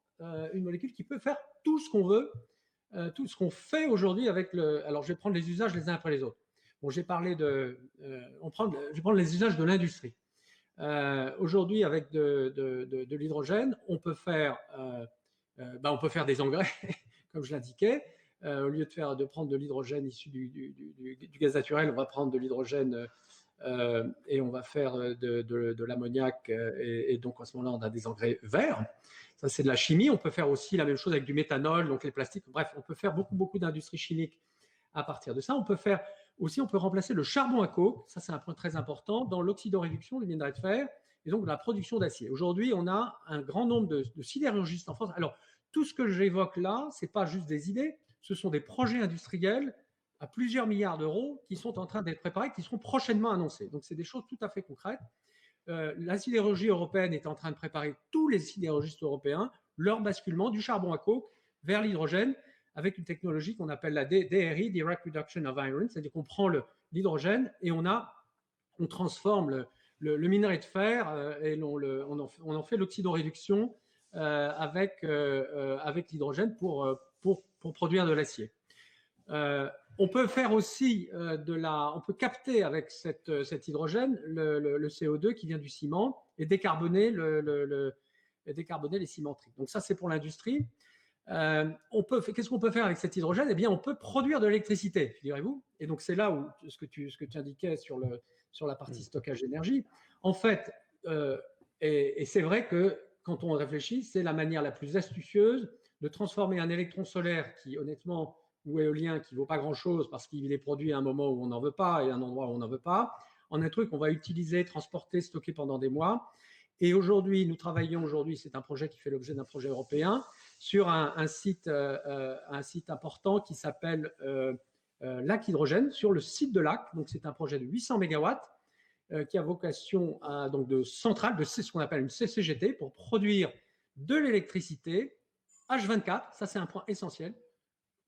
une molécule qui peut faire tout ce qu'on veut, tout ce qu'on fait aujourd'hui avec le. Alors, je vais prendre les usages les uns après les autres. Bon, j'ai parlé de. Je vais prendre les usages de l'industrie. Aujourd'hui, avec de l'hydrogène, on peut faire des engrais, comme je l'indiquais. Au lieu de prendre de l'hydrogène issu du gaz naturel, on va prendre de l'hydrogène et on va faire de l'ammoniac. Et donc, à ce moment-là, on a des engrais verts. Ça, c'est de la chimie. On peut faire aussi la même chose avec du méthanol, donc les plastiques. Bref, on peut faire beaucoup d'industries chimiques à partir de ça. On peut remplacer le charbon à coke, ça c'est un point très important, dans l'oxydoréduction du minerai de fer et donc la production d'acier. Aujourd'hui, on a un grand nombre de sidérurgistes en France. Alors, tout ce que j'évoque là, ce n'est pas juste des idées, ce sont des projets industriels à plusieurs milliards d'euros qui sont en train d'être préparés, qui seront prochainement annoncés. Donc, c'est des choses tout à fait concrètes. La sidérurgie européenne est en train de préparer, tous les sidérurgistes européens, leur basculement du charbon à coke vers l'hydrogène, avec une technologie qu'on appelle la DRI, Direct Reduction of Iron, c'est-à-dire qu'on prend l'hydrogène et on transforme le minerai de fer et on en fait l'oxydoréduction avec l'hydrogène pour produire de l'acier. On peut faire aussi on peut capter avec cet hydrogène le CO2 qui vient du ciment et décarboner les cimenteries. Donc ça, c'est pour l'industrie. Qu'est-ce qu'on peut faire avec cet hydrogène? Eh bien, on peut produire de l'électricité, figurez-vous. Et donc, c'est là où ce que tu indiquais sur la partie stockage d'énergie. En fait, et c'est vrai que quand on réfléchit, c'est la manière la plus astucieuse de transformer un électron solaire qui, honnêtement, ou éolien, qui ne vaut pas grand-chose parce qu'il est produit à un moment où on n'en veut pas et à un endroit où on n'en veut pas, en un truc qu'on va utiliser, transporter, stocker pendant des mois. Et aujourd'hui, nous travaillons, c'est un projet qui fait l'objet d'un projet européen, sur un site important qui s'appelle Lac Hydrogène, sur le site de Lac. Donc, c'est un projet de 800 MW qui a vocation de centrale, de ce qu'on appelle une CCGT, pour produire de l'électricité H24, ça c'est un point essentiel,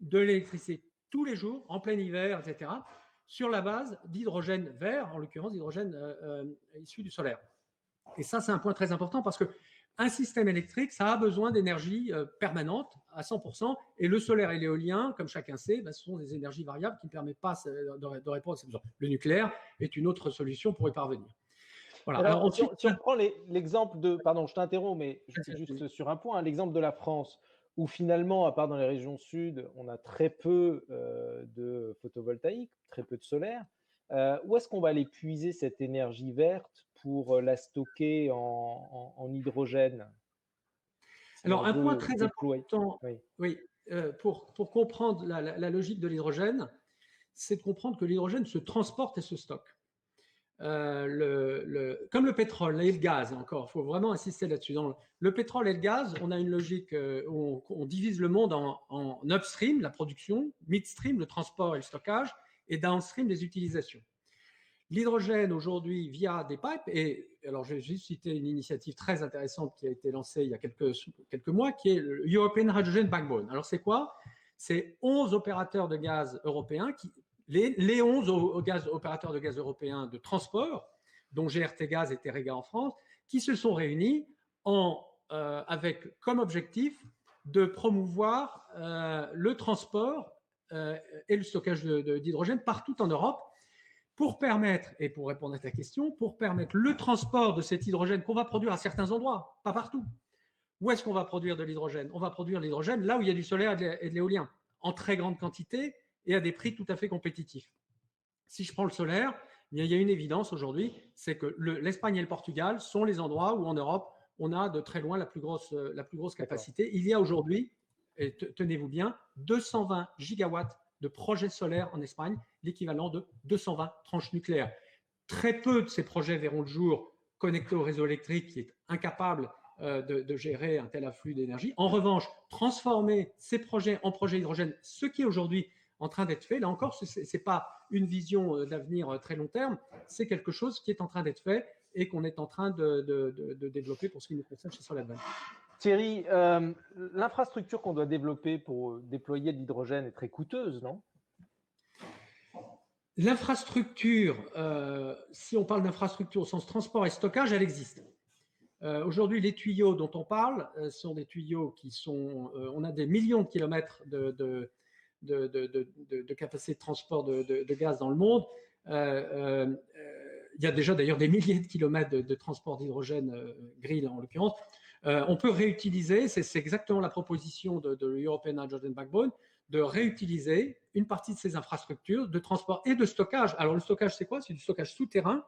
de l'électricité tous les jours, en plein hiver, etc., sur la base d'hydrogène vert, en l'occurrence d'hydrogène issu du solaire. Et ça, c'est un point très important parce qu'un système électrique, ça a besoin d'énergie permanente à 100%. Et le solaire et l'éolien, comme chacun sait, ce sont des énergies variables qui ne permettent pas de répondre à ces besoins. Le nucléaire est une autre solution pour y parvenir. Voilà. Alors, ensuite, si on prend l'exemple de… Pardon, je t'interromps, mais juste sur un point, l'exemple de la France, où finalement, à part dans les régions sud, on a très peu de photovoltaïque, très peu de solaire. Où est-ce qu'on va aller puiser cette énergie verte pour la stocker en hydrogène? Alors, un point très important, pour comprendre la logique de l'hydrogène, c'est de comprendre que l'hydrogène se transporte et se stocke. Comme le pétrole et le gaz, encore, il faut vraiment insister là-dessus. Dans le pétrole et le gaz, on a une logique où on divise le monde en upstream, la production, midstream, le transport et le stockage, et downstream, les utilisations. L'hydrogène aujourd'hui via des pipes, et alors je vais juste citer une initiative très intéressante qui a été lancée il y a quelques mois, qui est le European Hydrogen Backbone. Alors c'est quoi? C'est 11 opérateurs de gaz européens, les 11 opérateurs de gaz européens de transport, dont GRT Gaz et Teréga en France, qui se sont réunis avec comme objectif de promouvoir le transport et le stockage d'hydrogène partout en Europe, pour permettre, et pour répondre à ta question, pour permettre le transport de cet hydrogène qu'on va produire à certains endroits, pas partout. Où est-ce qu'on va produire de l'hydrogène? On va produire l'hydrogène là où il y a du solaire et de l'éolien, en très grande quantité et à des prix tout à fait compétitifs. Si je prends le solaire, il y a une évidence aujourd'hui, c'est que l'Espagne et le Portugal sont les endroits où en Europe, on a de très loin la plus grosse capacité. Il y a aujourd'hui, et tenez-vous bien, 220 gigawatts de projets solaires en Espagne, l'équivalent de 220 tranches nucléaires. Très peu de ces projets verront le jour connecté au réseau électrique qui est incapable de gérer un tel afflux d'énergie. En revanche, transformer ces projets en projets hydrogène, ce qui est aujourd'hui en train d'être fait, là encore, ce n'est pas une vision d'avenir très long terme, c'est quelque chose qui est en train d'être fait et qu'on est en train de développer pour ce qui nous concerne chez SolarAdvance. Thierry, l'infrastructure qu'on doit développer pour déployer de l'hydrogène est très coûteuse, non? L'infrastructure, si on parle d'infrastructure au sens transport et stockage, elle existe. Aujourd'hui, les tuyaux dont on parle sont des tuyaux qui sont… on a des millions de kilomètres de capacité de transport de gaz dans le monde. Il y a déjà d'ailleurs des milliers de kilomètres de transport d'hydrogène gris en l'occurrence. On peut réutiliser, c'est exactement la proposition de l'European Hydrogen Backbone, de réutiliser une partie de ces infrastructures de transport et de stockage. Alors le stockage, c'est quoi? C'est du stockage souterrain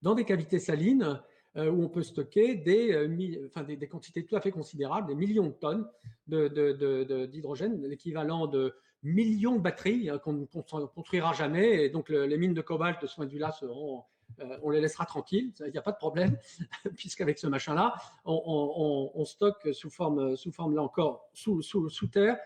dans des cavités salines où on peut stocker des quantités tout à fait considérables, des millions de tonnes d'hydrogène, l'équivalent de millions de batteries qu'on ne construira jamais. Et donc les mines de cobalt, de ce point de vue-là, on les laissera tranquilles, il n'y a pas de problème, puisqu'avec ce machin-là, on stocke sous forme là encore, sous terre.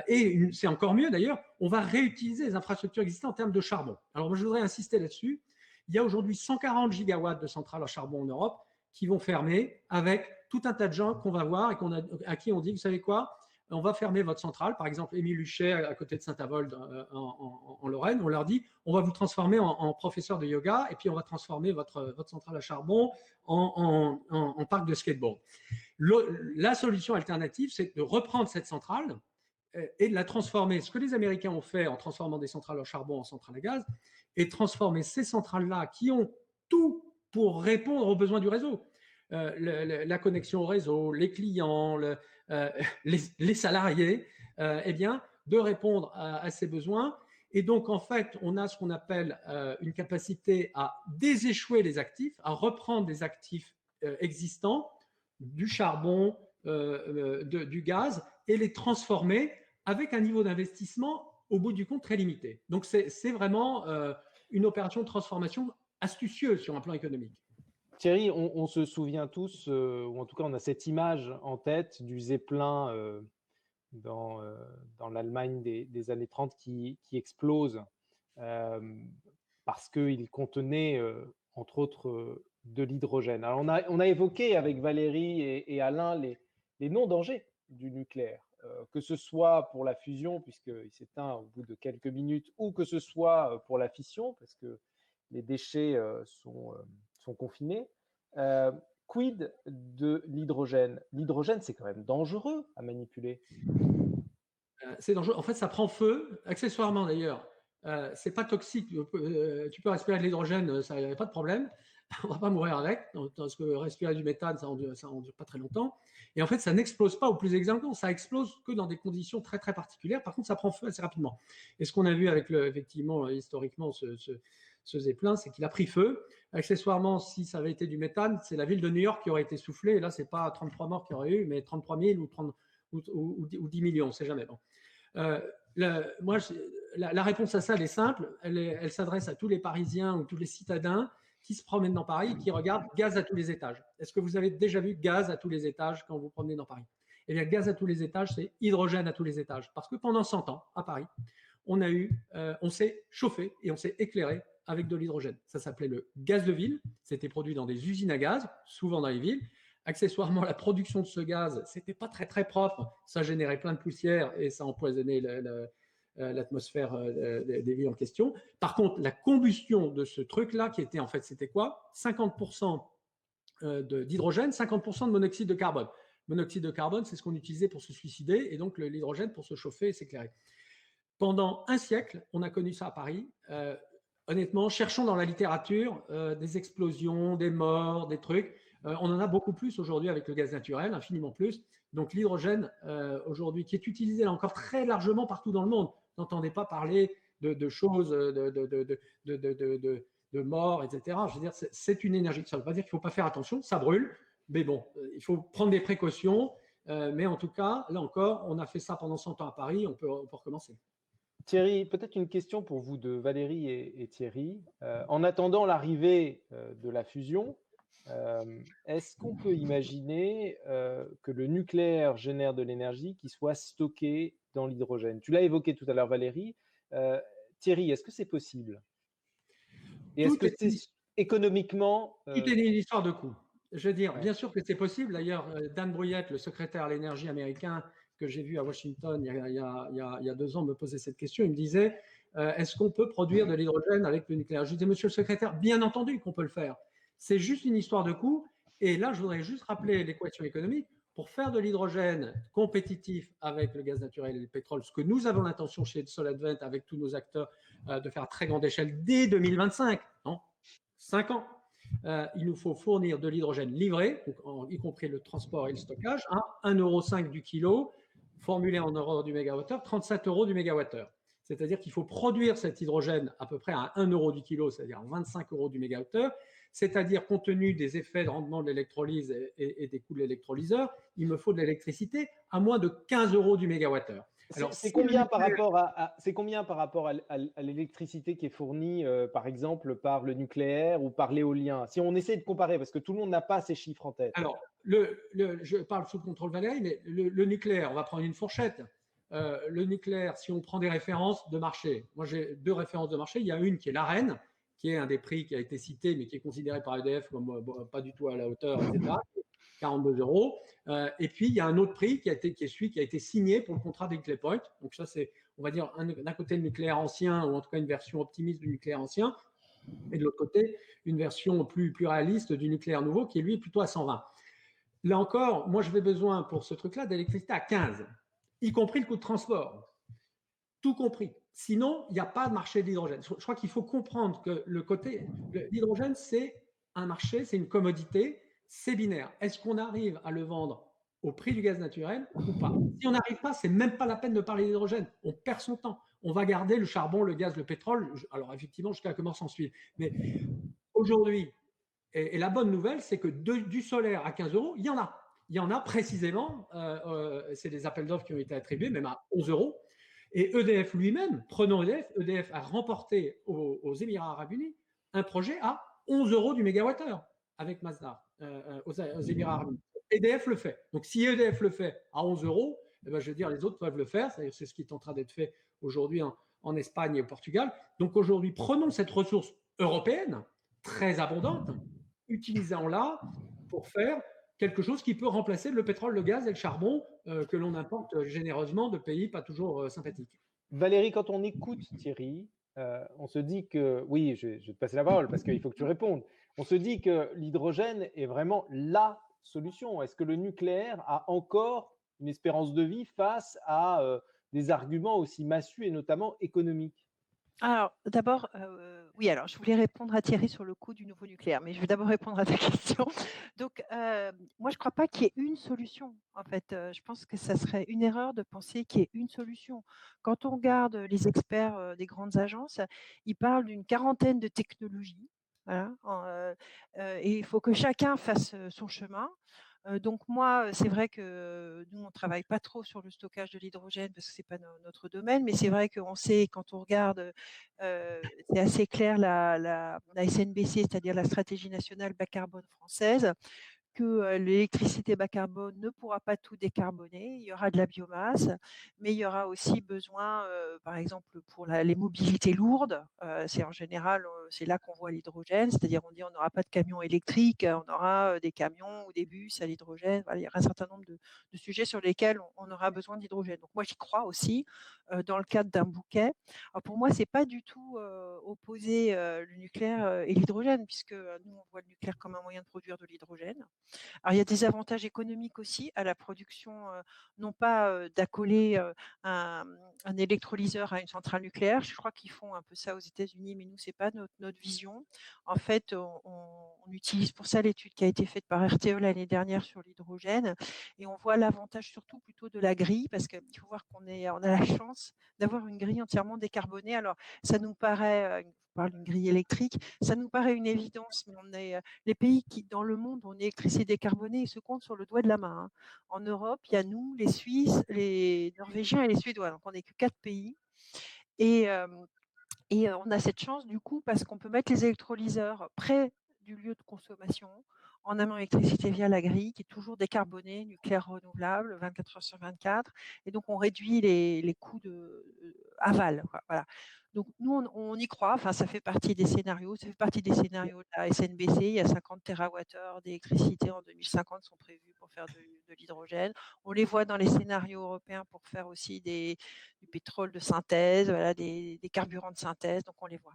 Et c'est encore mieux d'ailleurs, on va réutiliser les infrastructures existantes en termes de charbon. Alors moi, je voudrais insister là-dessus. Il y a aujourd'hui 140 gigawatts de centrales à charbon en Europe qui vont fermer avec tout un tas de gens qu'on va voir et à qui on dit, vous savez quoi, on va fermer votre centrale. Par exemple, Émile Huchet, à côté de Saint-Avold en Lorraine, on leur dit, on va vous transformer en professeur de yoga et puis on va transformer votre centrale à charbon en parc de skateboard. La solution alternative, c'est de reprendre cette centrale et de la transformer, ce que les Américains ont fait en transformant des centrales à charbon en centrales à gaz, et transformer ces centrales-là qui ont tout pour répondre aux besoins du réseau. La connexion au réseau, les clients, les salariés, eh bien, de répondre à ces besoins. Et donc, en fait, on a ce qu'on appelle une capacité à déséchouer les actifs, à reprendre des actifs existants, du charbon, du gaz, et les transformer avec un niveau d'investissement au bout du compte très limité. Donc, c'est vraiment une opération de transformation astucieuse sur un plan économique. Thierry, on se souvient tous, ou en tout cas on a cette image en tête du Zeppelin dans l'Allemagne des années 30 qui explose parce qu'il contenait, entre autres, de l'hydrogène. Alors on a évoqué avec Valérie et Alain les non-dangers du nucléaire. Que ce soit pour la fusion, puisqu'il s'éteint au bout de quelques minutes, ou que ce soit pour la fission, parce que les déchets sont confinés. Quid de l'hydrogène? L'hydrogène, c'est quand même dangereux à manipuler. C'est dangereux. En fait, ça prend feu, accessoirement d'ailleurs. C'est pas toxique. Tu peux respirer de l'hydrogène, ça n'y a pas de problème. On ne va pas mourir avec, parce que respirer du méthane, ça n'endure pas très longtemps. Et en fait, ça n'explose pas au plus exactement, ça explose que dans des conditions très, très particulières. Par contre, ça prend feu assez rapidement. Et ce qu'on a vu avec, effectivement, historiquement, ce Zeppelin, c'est qu'il a pris feu. Accessoirement, si ça avait été du méthane, c'est la ville de New York qui aurait été soufflée. Et là, ce n'est pas 33 morts qu'il y aurait eu, mais 33 000 ou 10 millions, on ne sait jamais. Bon. Moi, la réponse à ça, elle est simple. Elle s'adresse à tous les Parisiens ou tous les citadins qui se promènent dans Paris et qui regardent gaz à tous les étages. Est-ce que vous avez déjà vu gaz à tous les étages quand vous promenez dans Paris? Eh bien, gaz à tous les étages, c'est hydrogène à tous les étages. Parce que pendant 100 ans, à Paris, on s'est chauffé et on s'est éclairé avec de l'hydrogène. Ça s'appelait le gaz de ville. C'était produit dans des usines à gaz, souvent dans les villes. Accessoirement, la production de ce gaz, c'était pas très, très propre. Ça générait plein de poussière et ça empoisonnait l'atmosphère des villes en question. Par contre, la combustion de ce truc-là, qui était en fait, c'était quoi? 50% d'hydrogène, 50% de monoxyde de carbone. Monoxyde de carbone, c'est ce qu'on utilisait pour se suicider et donc l'hydrogène pour se chauffer et s'éclairer. Pendant un siècle, on a connu ça à Paris. Honnêtement, cherchons dans la littérature des explosions, des morts, des trucs. On en a beaucoup plus aujourd'hui avec le gaz naturel, infiniment plus. Donc l'hydrogène, aujourd'hui, qui est utilisé là encore très largement partout dans le monde. N'entendez pas parler de choses, de morts, etc. Je veux dire, c'est une énergie. Ça ne veut pas dire qu'il ne faut pas faire attention, ça brûle. Mais bon, il faut prendre des précautions. Mais en tout cas, là encore, on a fait ça pendant 100 ans à Paris, on peut recommencer. Thierry, peut-être une question pour vous deux, Valérie et Thierry. En attendant l'arrivée de la fusion, est-ce qu'on peut imaginer que le nucléaire génère de l'énergie qui soit stockée dans l'hydrogène? Tu l'as évoqué tout à l'heure, Valérie. Thierry, est-ce que c'est possible? Et est-ce Tout que est, c'est économiquement tout est une histoire de coût. Je veux dire, ouais. bien sûr que c'est possible. D'ailleurs, Dan Brouillette, le secrétaire à l'énergie américain que j'ai vu à Washington il y a 2 ans, me posait cette question. Il me disait, est-ce qu'on peut produire de l'hydrogène avec le nucléaire? Je disais, monsieur le secrétaire, bien entendu qu'on peut le faire. C'est juste une histoire de coût. Et là, je voudrais juste rappeler l'équation économique. Pour faire de l'hydrogène compétitif avec le gaz naturel et le pétrole, ce que nous avons l'intention chez SolarVent avec tous nos acteurs de faire à très grande échelle dès 2025, non 5 ans, il nous faut fournir de l'hydrogène livré, y compris le transport et le stockage, à 1,5 € du kilo, formulé en euros du mégawattheure, 37 € du mégawattheure. C'est-à-dire qu'il faut produire cet hydrogène à peu près à 1 € du kilo, c'est-à-dire 25 € du mégawattheure, c'est-à-dire compte tenu des effets de rendement de l'électrolyse et des coûts de l'électrolyseur, il me faut de l'électricité à moins de 15 € du mégawattheure. C'est combien par rapport à l'électricité qui est fournie, par exemple, par le nucléaire ou par l'éolien? Si on essaie de comparer, parce que tout le monde n'a pas ces chiffres en tête. Alors, je parle sous le contrôle Valérie, mais le nucléaire, on va prendre une fourchette. Le nucléaire, si on prend des références de marché, moi j'ai 2 références de marché. Il y a une qui est l'AREN, qui est un des prix qui a été cité, mais qui est considéré par EDF comme pas du tout à la hauteur, etc. 42 €. Et puis, il y a un autre prix qui est celui qui a été signé pour le contrat d'Hinkley Point. Donc ça, c'est, on va dire, d'un côté le nucléaire ancien, ou en tout cas une version optimiste du nucléaire ancien, et de l'autre côté, une version plus réaliste du nucléaire nouveau, qui est lui plutôt à 120. Là encore, moi, je vais besoin pour ce truc-là d'électricité à 15, y compris le coût de transport. Tout compris. Sinon, il n'y a pas de marché de l'hydrogène. Je crois qu'il faut comprendre que l'hydrogène, c'est un marché, c'est une commodité, c'est binaire. Est-ce qu'on arrive à le vendre au prix du gaz naturel ou pas? Si on n'arrive pas, c'est même pas la peine de parler d'hydrogène. On perd son temps. On va garder le charbon, le gaz, le pétrole. Alors effectivement, jusqu'à comment s'en suivre. Mais aujourd'hui, et la bonne nouvelle, c'est que du solaire à 15 €, il y en a. Il y en a précisément, c'est des appels d'offres qui ont été attribués, même à 11 €. Et EDF lui-même, prenons EDF, EDF a remporté aux Émirats Arabes Unis un projet à 11 € du mégawattheure avec Mazda aux Émirats Arabes Unis. EDF le fait. Donc si EDF le fait à 11 €, eh ben, je veux dire, les autres peuvent le faire. C'est ce qui est en train d'être fait aujourd'hui en Espagne et au Portugal. Donc aujourd'hui, prenons cette ressource européenne très abondante, utilisons-la pour faire quelque chose qui peut remplacer le pétrole, le gaz et le charbon que l'on importe généreusement de pays pas toujours sympathiques. Valérie, quand on écoute Thierry, on se dit que, oui, je vais te passer la parole parce qu'il faut que tu répondes. On se dit que l'hydrogène est vraiment la solution. Est-ce que le nucléaire a encore une espérance de vie face à des arguments aussi massus et notamment économiques? Alors, d'abord, oui, alors je voulais répondre à Thierry sur le coût du nouveau nucléaire, mais je vais d'abord répondre à ta question. Donc, moi, je ne crois pas qu'il y ait une solution. En fait, je pense que ça serait une erreur de penser qu'il y ait une solution. Quand on regarde les experts des grandes agences, ils parlent d'une quarantaine de technologies. Voilà, et il faut que chacun fasse son chemin. Donc moi, c'est vrai que nous, on ne travaille pas trop sur le stockage de l'hydrogène parce que ce n'est pas notre domaine, mais c'est vrai qu'on sait, quand on regarde, c'est assez clair, la SNBC, c'est-à-dire la stratégie nationale bas carbone française, que l'électricité bas carbone ne pourra pas tout décarboner. Il y aura de la biomasse, mais il y aura aussi besoin, par exemple, pour les mobilités lourdes. C'est en général, c'est là qu'on voit l'hydrogène, c'est-à-dire on dit on n'aura pas de camions électriques, on aura des camions ou des bus à l'hydrogène. Voilà, il y aura un certain nombre de sujets sur lesquels on aura besoin d'hydrogène. Donc moi, j'y crois aussi dans le cadre d'un bouquet. Alors pour moi, c'est pas du tout opposer le nucléaire et l'hydrogène, puisque nous, on voit le nucléaire comme un moyen de produire de l'hydrogène. Alors, il y a des avantages économiques aussi à la production, non pas d'accoler un électrolyseur à une centrale nucléaire. Je crois qu'ils font un peu ça aux États-Unis, mais nous, ce n'est pas notre vision. En fait, on utilise pour ça l'étude qui a été faite par RTE l'année dernière sur l'hydrogène, et on voit l'avantage surtout plutôt de la grille, parce qu'il faut voir qu'on a la chance d'avoir une grille entièrement décarbonée. Alors, ça nous paraît, on parle d'une grille électrique, ça nous paraît une évidence, mais on est les pays qui, dans le monde, ont une électricité décarbonée, ils se comptent sur le doigt de la main. Hein. En Europe, il y a nous, les Suisses, les Norvégiens et les Suédois. Donc, on n'est que 4 pays. Et on a cette chance du coup parce qu'on peut mettre les électrolyseurs près du lieu de consommation en amenant l'électricité via la grille qui est toujours décarbonée, nucléaire renouvelable, 24 heures sur 24. Et donc on réduit les coûts aval. Voilà. Donc nous on y croit. Enfin ça fait partie des scénarios. Ça fait partie des scénarios de la SNBC. Il y a 50 TWh d'électricité en 2050 sont prévus pour faire de l'hydrogène. On les voit dans les scénarios européens pour faire aussi du pétrole de synthèse, voilà, des carburants de synthèse, donc on les voit.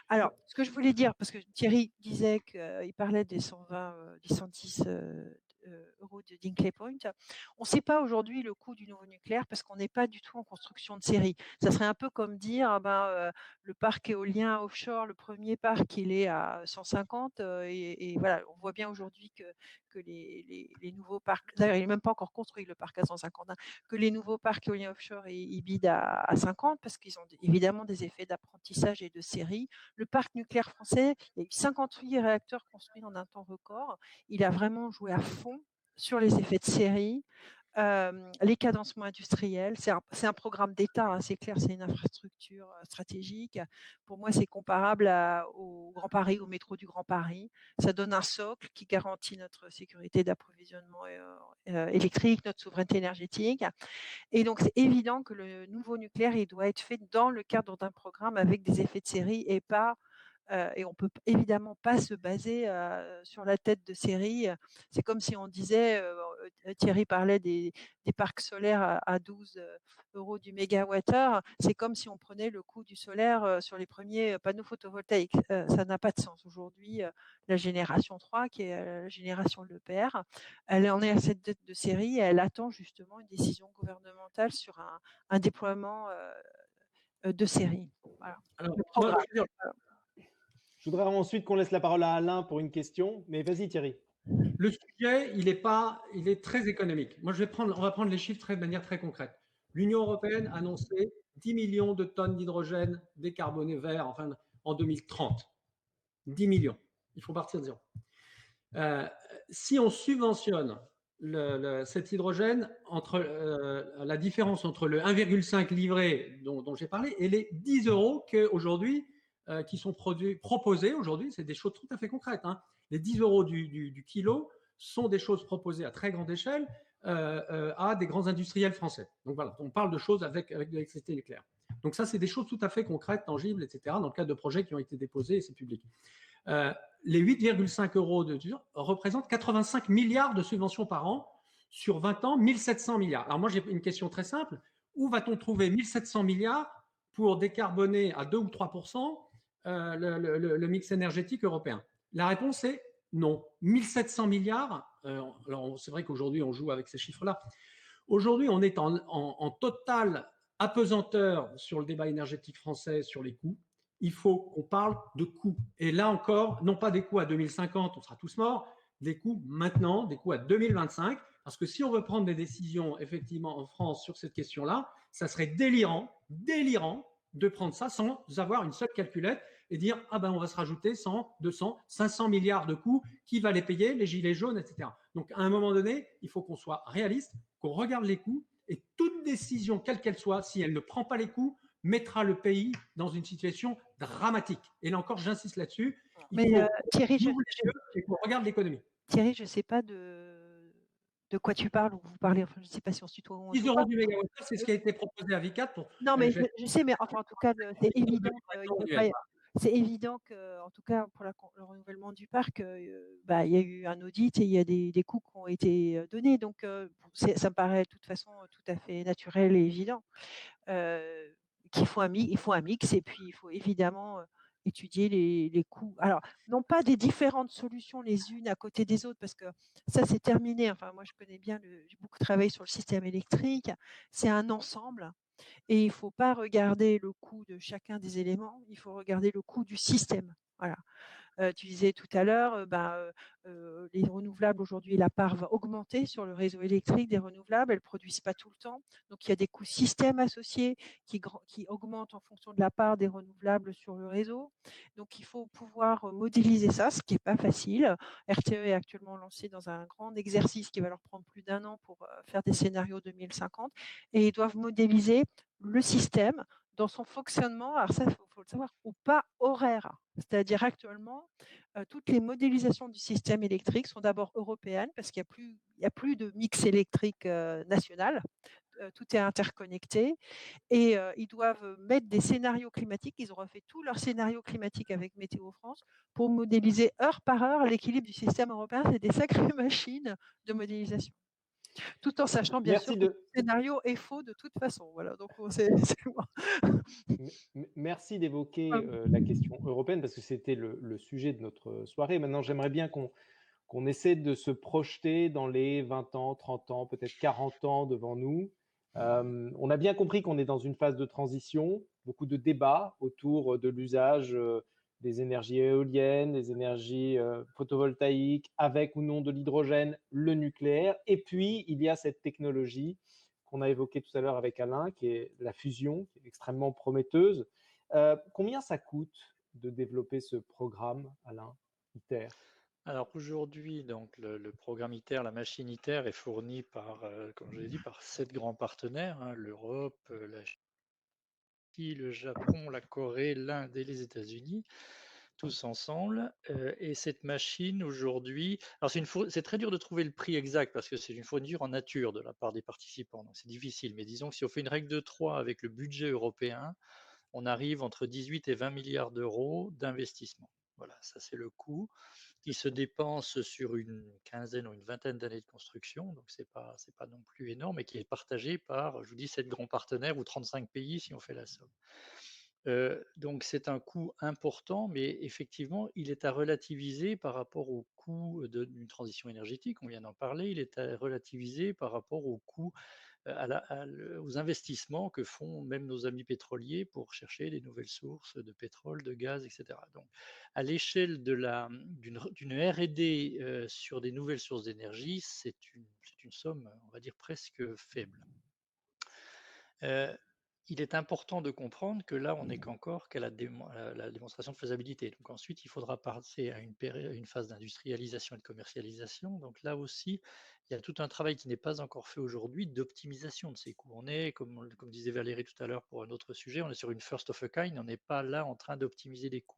Alors, ce que je voulais dire, parce que Thierry disait qu'il parlait des 110 euros de Hinkley Point, on ne sait pas aujourd'hui le coût du nouveau nucléaire parce qu'on n'est pas du tout en construction de série. Ça serait un peu comme dire, le parc éolien offshore, le premier parc, il est à 150 et voilà, on voit bien aujourd'hui que les nouveaux parcs, d'ailleurs il n'est même pas encore construit le parc à 150, hein, que les nouveaux parcs éoliens offshore ils bident à 50 parce qu'ils ont évidemment des effets d'apprentissage et de série. Le parc nucléaire français, il y a eu 58 réacteurs construits en un temps record. Il a vraiment joué à fond sur les effets de série. Les cadencements industriels, c'est un programme d'État, hein, c'est clair, c'est une infrastructure stratégique. Pour moi, c'est comparable au Grand Paris, au métro du Grand Paris. Ça donne un socle qui garantit notre sécurité d'approvisionnement électrique, notre souveraineté énergétique. Et donc, c'est évident que le nouveau nucléaire, il doit être fait dans le cadre d'un programme avec des effets de série et pas et on ne peut évidemment pas se baser sur la tête de série. C'est comme si on disait, Thierry parlait des parcs solaires à 12 euros du mégawattheure, c'est comme si on prenait le coût du solaire sur les premiers panneaux photovoltaïques. Ça n'a pas de sens. Aujourd'hui, la génération 3, qui est la génération de l'EPR, elle en est à cette dette de série et elle attend justement une décision gouvernementale sur un déploiement de série. Voilà. Alors, Le programme. Je voudrais ensuite qu'on laisse la parole à Alain pour une question, mais vas-y Thierry. le sujet, il est très économique. Moi, on va prendre les chiffres de manière très concrète. L'Union européenne a annoncé 10 millions de tonnes d'hydrogène décarboné vert en 2030. 10 millions. Il faut partir de zéro. Si on subventionne cet hydrogène, la différence entre le 1,5 livré dont j'ai parlé et les 10 euros qu'aujourd'hui, qui sont proposés aujourd'hui, c'est des choses tout à fait concrètes. Hein. Les 10 euros du kilo sont des choses proposées à très grande échelle à des grands industriels français. Donc voilà, on parle de choses avec de l'électricité nucléaire. Donc ça, c'est des choses tout à fait concrètes, tangibles, etc., dans le cadre de projets qui ont été déposés et c'est public. Les 8,5 euros de représentent 85 milliards de subventions par an sur 20 ans, 1700 milliards. Alors moi, j'ai une question très simple. Où va-t-on trouver 1700 milliards pour décarboner à 2 ou 3% le mix énergétique européen? La réponse est non. 1700 milliards, alors c'est vrai qu'aujourd'hui, on joue avec ces chiffres-là. Aujourd'hui, on est en totale apesanteur sur le débat énergétique français, sur les coûts. Il faut qu'on parle de coûts. Et là encore, non pas des coûts à 2050, on sera tous morts, des coûts maintenant, des coûts à 2025. Parce que si on veut prendre des décisions effectivement en France sur cette question-là, ça serait délirant de prendre ça sans avoir une seule calculette et dire ah ben on va se rajouter 100, 200, 500 milliards de coûts, qui va les payer, les gilets jaunes, etc. Donc à un moment donné, il faut qu'on soit réaliste, qu'on regarde les coûts et toute décision, quelle qu'elle soit, si elle ne prend pas les coûts, mettra le pays dans une situation dramatique. Et là encore, j'insiste là-dessus. Mais Thierry, je regarde l'économie. Thierry, je ne sais pas de quoi tu parles ou vous parlez. Enfin, je ne sais pas si on se tutoie. 10 euros du mégawattheure, c'est ce qui a été proposé à Vicat. Non, mais je sais, mais enfin, en tout cas, c'est évident. C'est évident que, en tout cas, pour le renouvellement du parc, il y a eu un audit et il y a des coûts qui ont été donnés. Donc, ça me paraît de toute façon tout à fait naturel et évident qu'il faut un mix et puis il faut évidemment étudier les coûts. Alors, non pas des différentes solutions les unes à côté des autres, parce que ça, c'est terminé. Enfin, moi, je connais bien, j'ai beaucoup travaillé sur le système électrique. C'est un ensemble. Et il ne faut pas regarder le coût de chacun des éléments, il faut regarder le coût du système. Voilà. Tu disais tout à l'heure, les renouvelables aujourd'hui, la part va augmenter sur le réseau électrique des renouvelables, elles ne produisent pas tout le temps. Donc il y a des coûts système associés qui augmentent en fonction de la part des renouvelables sur le réseau. Donc il faut pouvoir modéliser ça, ce qui n'est pas facile. RTE est actuellement lancé dans un grand exercice qui va leur prendre plus d'1 an pour faire des scénarios 2050 et ils doivent modéliser le système dans son fonctionnement, alors ça, il faut le savoir, ou pas horaire. C'est-à-dire actuellement, toutes les modélisations du système électrique sont d'abord européennes parce qu'il n'y a plus de mix électrique national. Tout est interconnecté et ils doivent mettre des scénarios climatiques. Ils ont refait tous leurs scénarios climatiques avec Météo France pour modéliser heure par heure l'équilibre du système européen. C'est des sacrées machines de modélisation. Tout en sachant bien sûr Merci que le de, scénario est faux de toute façon. Voilà, donc merci d'évoquer la question européenne parce que c'était le sujet de notre soirée. Maintenant, j'aimerais bien qu'on essaie de se projeter dans les 20 ans, 30 ans, peut-être 40 ans devant nous. On a bien compris qu'on est dans une phase de transition, beaucoup de débats autour de l'usage des énergies éoliennes, des énergies photovoltaïques, avec ou non de l'hydrogène, le nucléaire. Et puis, il y a cette technologie qu'on a évoquée tout à l'heure avec Alain, qui est la fusion, qui est extrêmement prometteuse. Combien ça coûte de développer ce programme, Alain, ITER? Alors aujourd'hui, donc le programme ITER, la machine ITER est fournie par, comme je l'ai dit, par 7 grands partenaires, hein, l'Europe, la Chine, le Japon, la Corée, l'Inde et les États-Unis, tous ensemble. Et cette machine aujourd'hui, alors c'est très dur de trouver le prix exact parce que c'est une fourniture en nature de la part des participants, donc c'est difficile. Mais disons que si on fait une règle de 3 avec le budget européen, on arrive entre 18 et 20 milliards d'euros d'investissement. Voilà, ça c'est le coût qui se dépense sur une quinzaine ou une vingtaine d'années de construction, donc c'est pas non plus énorme, et qui est partagé par, je vous dis, 7 grands partenaires ou 35 pays si on fait la somme. Donc c'est un coût important, mais effectivement, il est à relativiser par rapport au coût d'une transition énergétique, on vient d'en parler, il est à relativiser par rapport au coût aux investissements que font même nos amis pétroliers pour chercher des nouvelles sources de pétrole, de gaz, etc. Donc, à l'échelle d'une R&D sur des nouvelles sources d'énergie, c'est une somme, on va dire, presque faible. Il est important de comprendre que là, on n'est qu'encore qu'à la démonstration de faisabilité. Donc ensuite, il faudra passer à une phase d'industrialisation et de commercialisation. Donc là aussi, il y a tout un travail qui n'est pas encore fait aujourd'hui d'optimisation de ces coûts. On est, comme disait Valérie tout à l'heure pour un autre sujet, on est sur une first of a kind, on n'est pas là en train d'optimiser des coûts.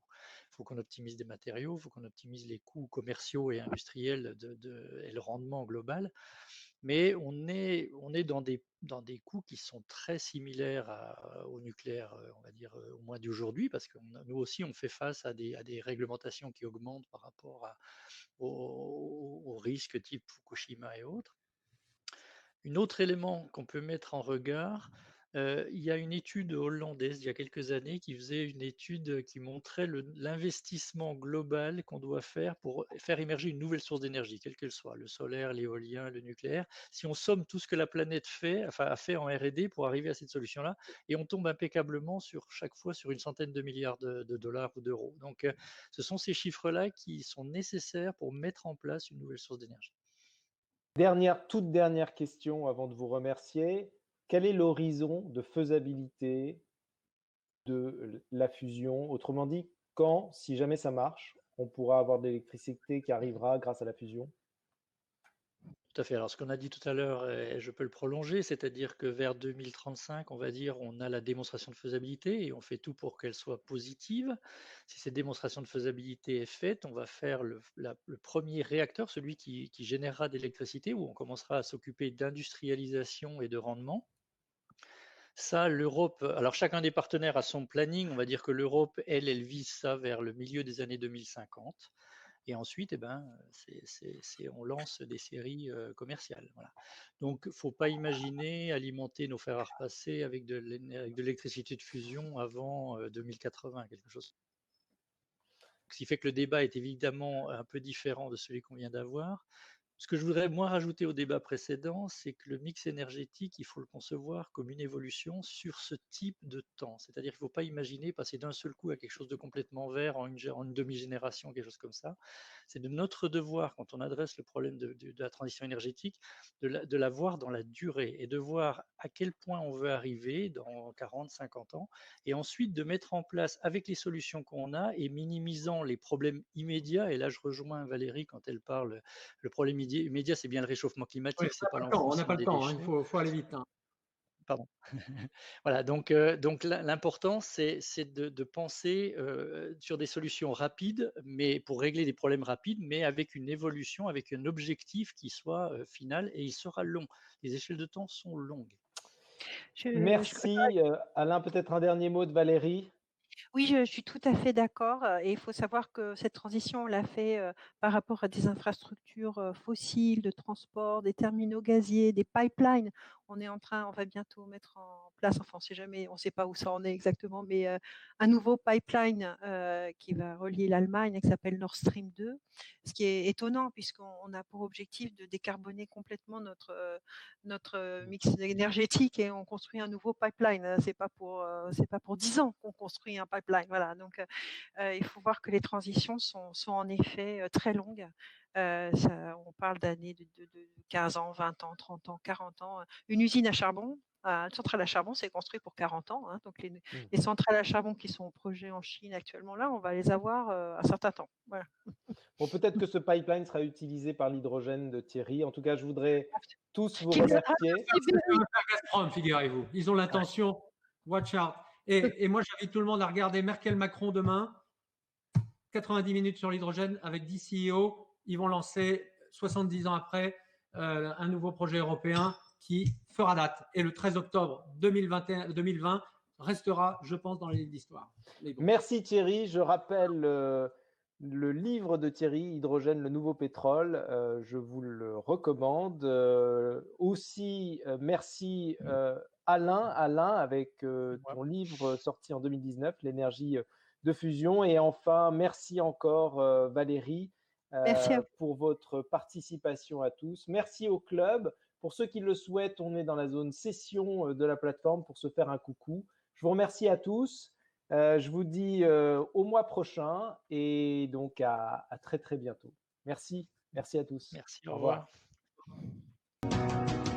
Il faut qu'on optimise des matériaux, il faut qu'on optimise les coûts commerciaux et industriels et le rendement global. Mais on est dans des coûts qui sont très similaires au nucléaire, on va dire, au moins d'aujourd'hui, parce que nous aussi, on fait face à des réglementations qui augmentent par rapport aux risques type Fukushima et autres. Un autre élément qu'on peut mettre en regard, il y a une étude hollandaise il y a quelques années qui faisait une étude qui montrait l'investissement global qu'on doit faire pour faire émerger une nouvelle source d'énergie, quelle qu'elle soit, le solaire, l'éolien, le nucléaire. Si on somme tout ce que la planète a fait en R&D pour arriver à cette solution-là, et on tombe impeccablement chaque fois sur une centaine de milliards de dollars ou d'euros. Donc, ce sont ces chiffres-là qui sont nécessaires pour mettre en place une nouvelle source d'énergie. Toute dernière question avant de vous remercier. Quel est l'horizon de faisabilité de la fusion? Autrement dit, quand, si jamais ça marche, on pourra avoir de l'électricité qui arrivera grâce à la fusion? Tout à fait. Alors, ce qu'on a dit tout à l'heure, et je peux le prolonger, c'est-à-dire que vers 2035, on va dire, on a la démonstration de faisabilité et on fait tout pour qu'elle soit positive. Si cette démonstration de faisabilité est faite, on va faire le premier réacteur, celui qui générera de l'électricité, où on commencera à s'occuper d'industrialisation et de rendement. Ça, l'Europe, alors chacun des partenaires a son planning. On va dire que l'Europe, elle vise ça vers le milieu des années 2050. Et ensuite, on lance des séries commerciales. Voilà. Donc, il ne faut pas imaginer alimenter nos fers à repasser avec de l'électricité de fusion avant 2080, quelque chose. Ce qui fait que le débat est évidemment un peu différent de celui qu'on vient d'avoir. Ce que je voudrais moins rajouter au débat précédent, c'est que le mix énergétique, il faut le concevoir comme une évolution sur ce type de temps. C'est-à-dire qu'il ne faut pas imaginer passer d'un seul coup à quelque chose de complètement vert en une demi-génération, quelque chose comme ça. C'est de notre devoir, quand on adresse le problème de la transition énergétique, de la voir dans la durée et de voir à quel point on veut arriver dans 40, 50 ans, et ensuite de mettre en place, avec les solutions qu'on a et minimisant les problèmes immédiats, et là je rejoins Valérie quand elle parle, le problème immédiat, c'est bien le réchauffement Oui, climatique, c'est pas on n'a pas l'enfoncement le des temps, hein, il déchets. faut aller vite. Hein. Pardon. Voilà, donc l'important, c'est de penser sur des solutions rapides, mais pour régler des problèmes rapides, mais avec une évolution, avec un objectif qui soit final, et il sera long. Les échelles de temps sont longues. Je Merci. Alain, peut-être un dernier mot de Valérie? Oui, je suis tout à fait d'accord, et il faut savoir que cette transition, on l'a fait, par rapport à des infrastructures, fossiles de transport, des terminaux gaziers, des pipelines. On va bientôt mettre en place, enfin, on sait jamais, on ne sait pas où ça en est exactement, mais un nouveau pipeline, qui va relier l'Allemagne et qui s'appelle Nord Stream 2. Ce qui est étonnant puisqu'on a pour objectif de décarboner complètement notre mix énergétique, et on construit un nouveau pipeline. C'est pas pour 10 ans qu'on construit un pipeline. Voilà. Donc, il faut voir que les transitions sont en effet très longues. On parle d'années de 15 ans, 20 ans, 30 ans, 40 ans. Une usine à charbon, une centrale à charbon, c'est construit pour 40 ans. Hein. Donc, les centrales à charbon qui sont au projet en Chine actuellement, là, on va les avoir un certain temps. Voilà. Bon, peut-être que ce pipeline sera utilisé par l'hydrogène de Thierry. En tout cas, je voudrais tous vous Qu'ils- remercier. C'est ce que veut faire Gazprom, figurez-vous. Ils ont l'intention, watch out. Et moi, j'invite tout le monde à regarder Merkel-Macron demain, 90 minutes sur l'hydrogène avec 10 CEO. Ils vont lancer, 70 ans après, un nouveau projet européen qui fera date. Et le 13 octobre 2020 restera, je pense, dans les livres d'histoire. Bon. Merci Thierry. Je rappelle le livre de Thierry, Hydrogène, le nouveau pétrole. Je vous le recommande. Aussi, merci Alain, avec ton livre sorti en 2019, L'énergie de fusion. Et enfin, merci encore Valérie Merci à vous. pour votre participation à tous. Merci au club. Pour ceux qui le souhaitent, on est dans la zone session de la plateforme pour se faire un coucou. Je vous remercie à tous. Je vous dis au mois prochain et donc à très très bientôt. Merci à tous. Merci, Au au revoir. revoir.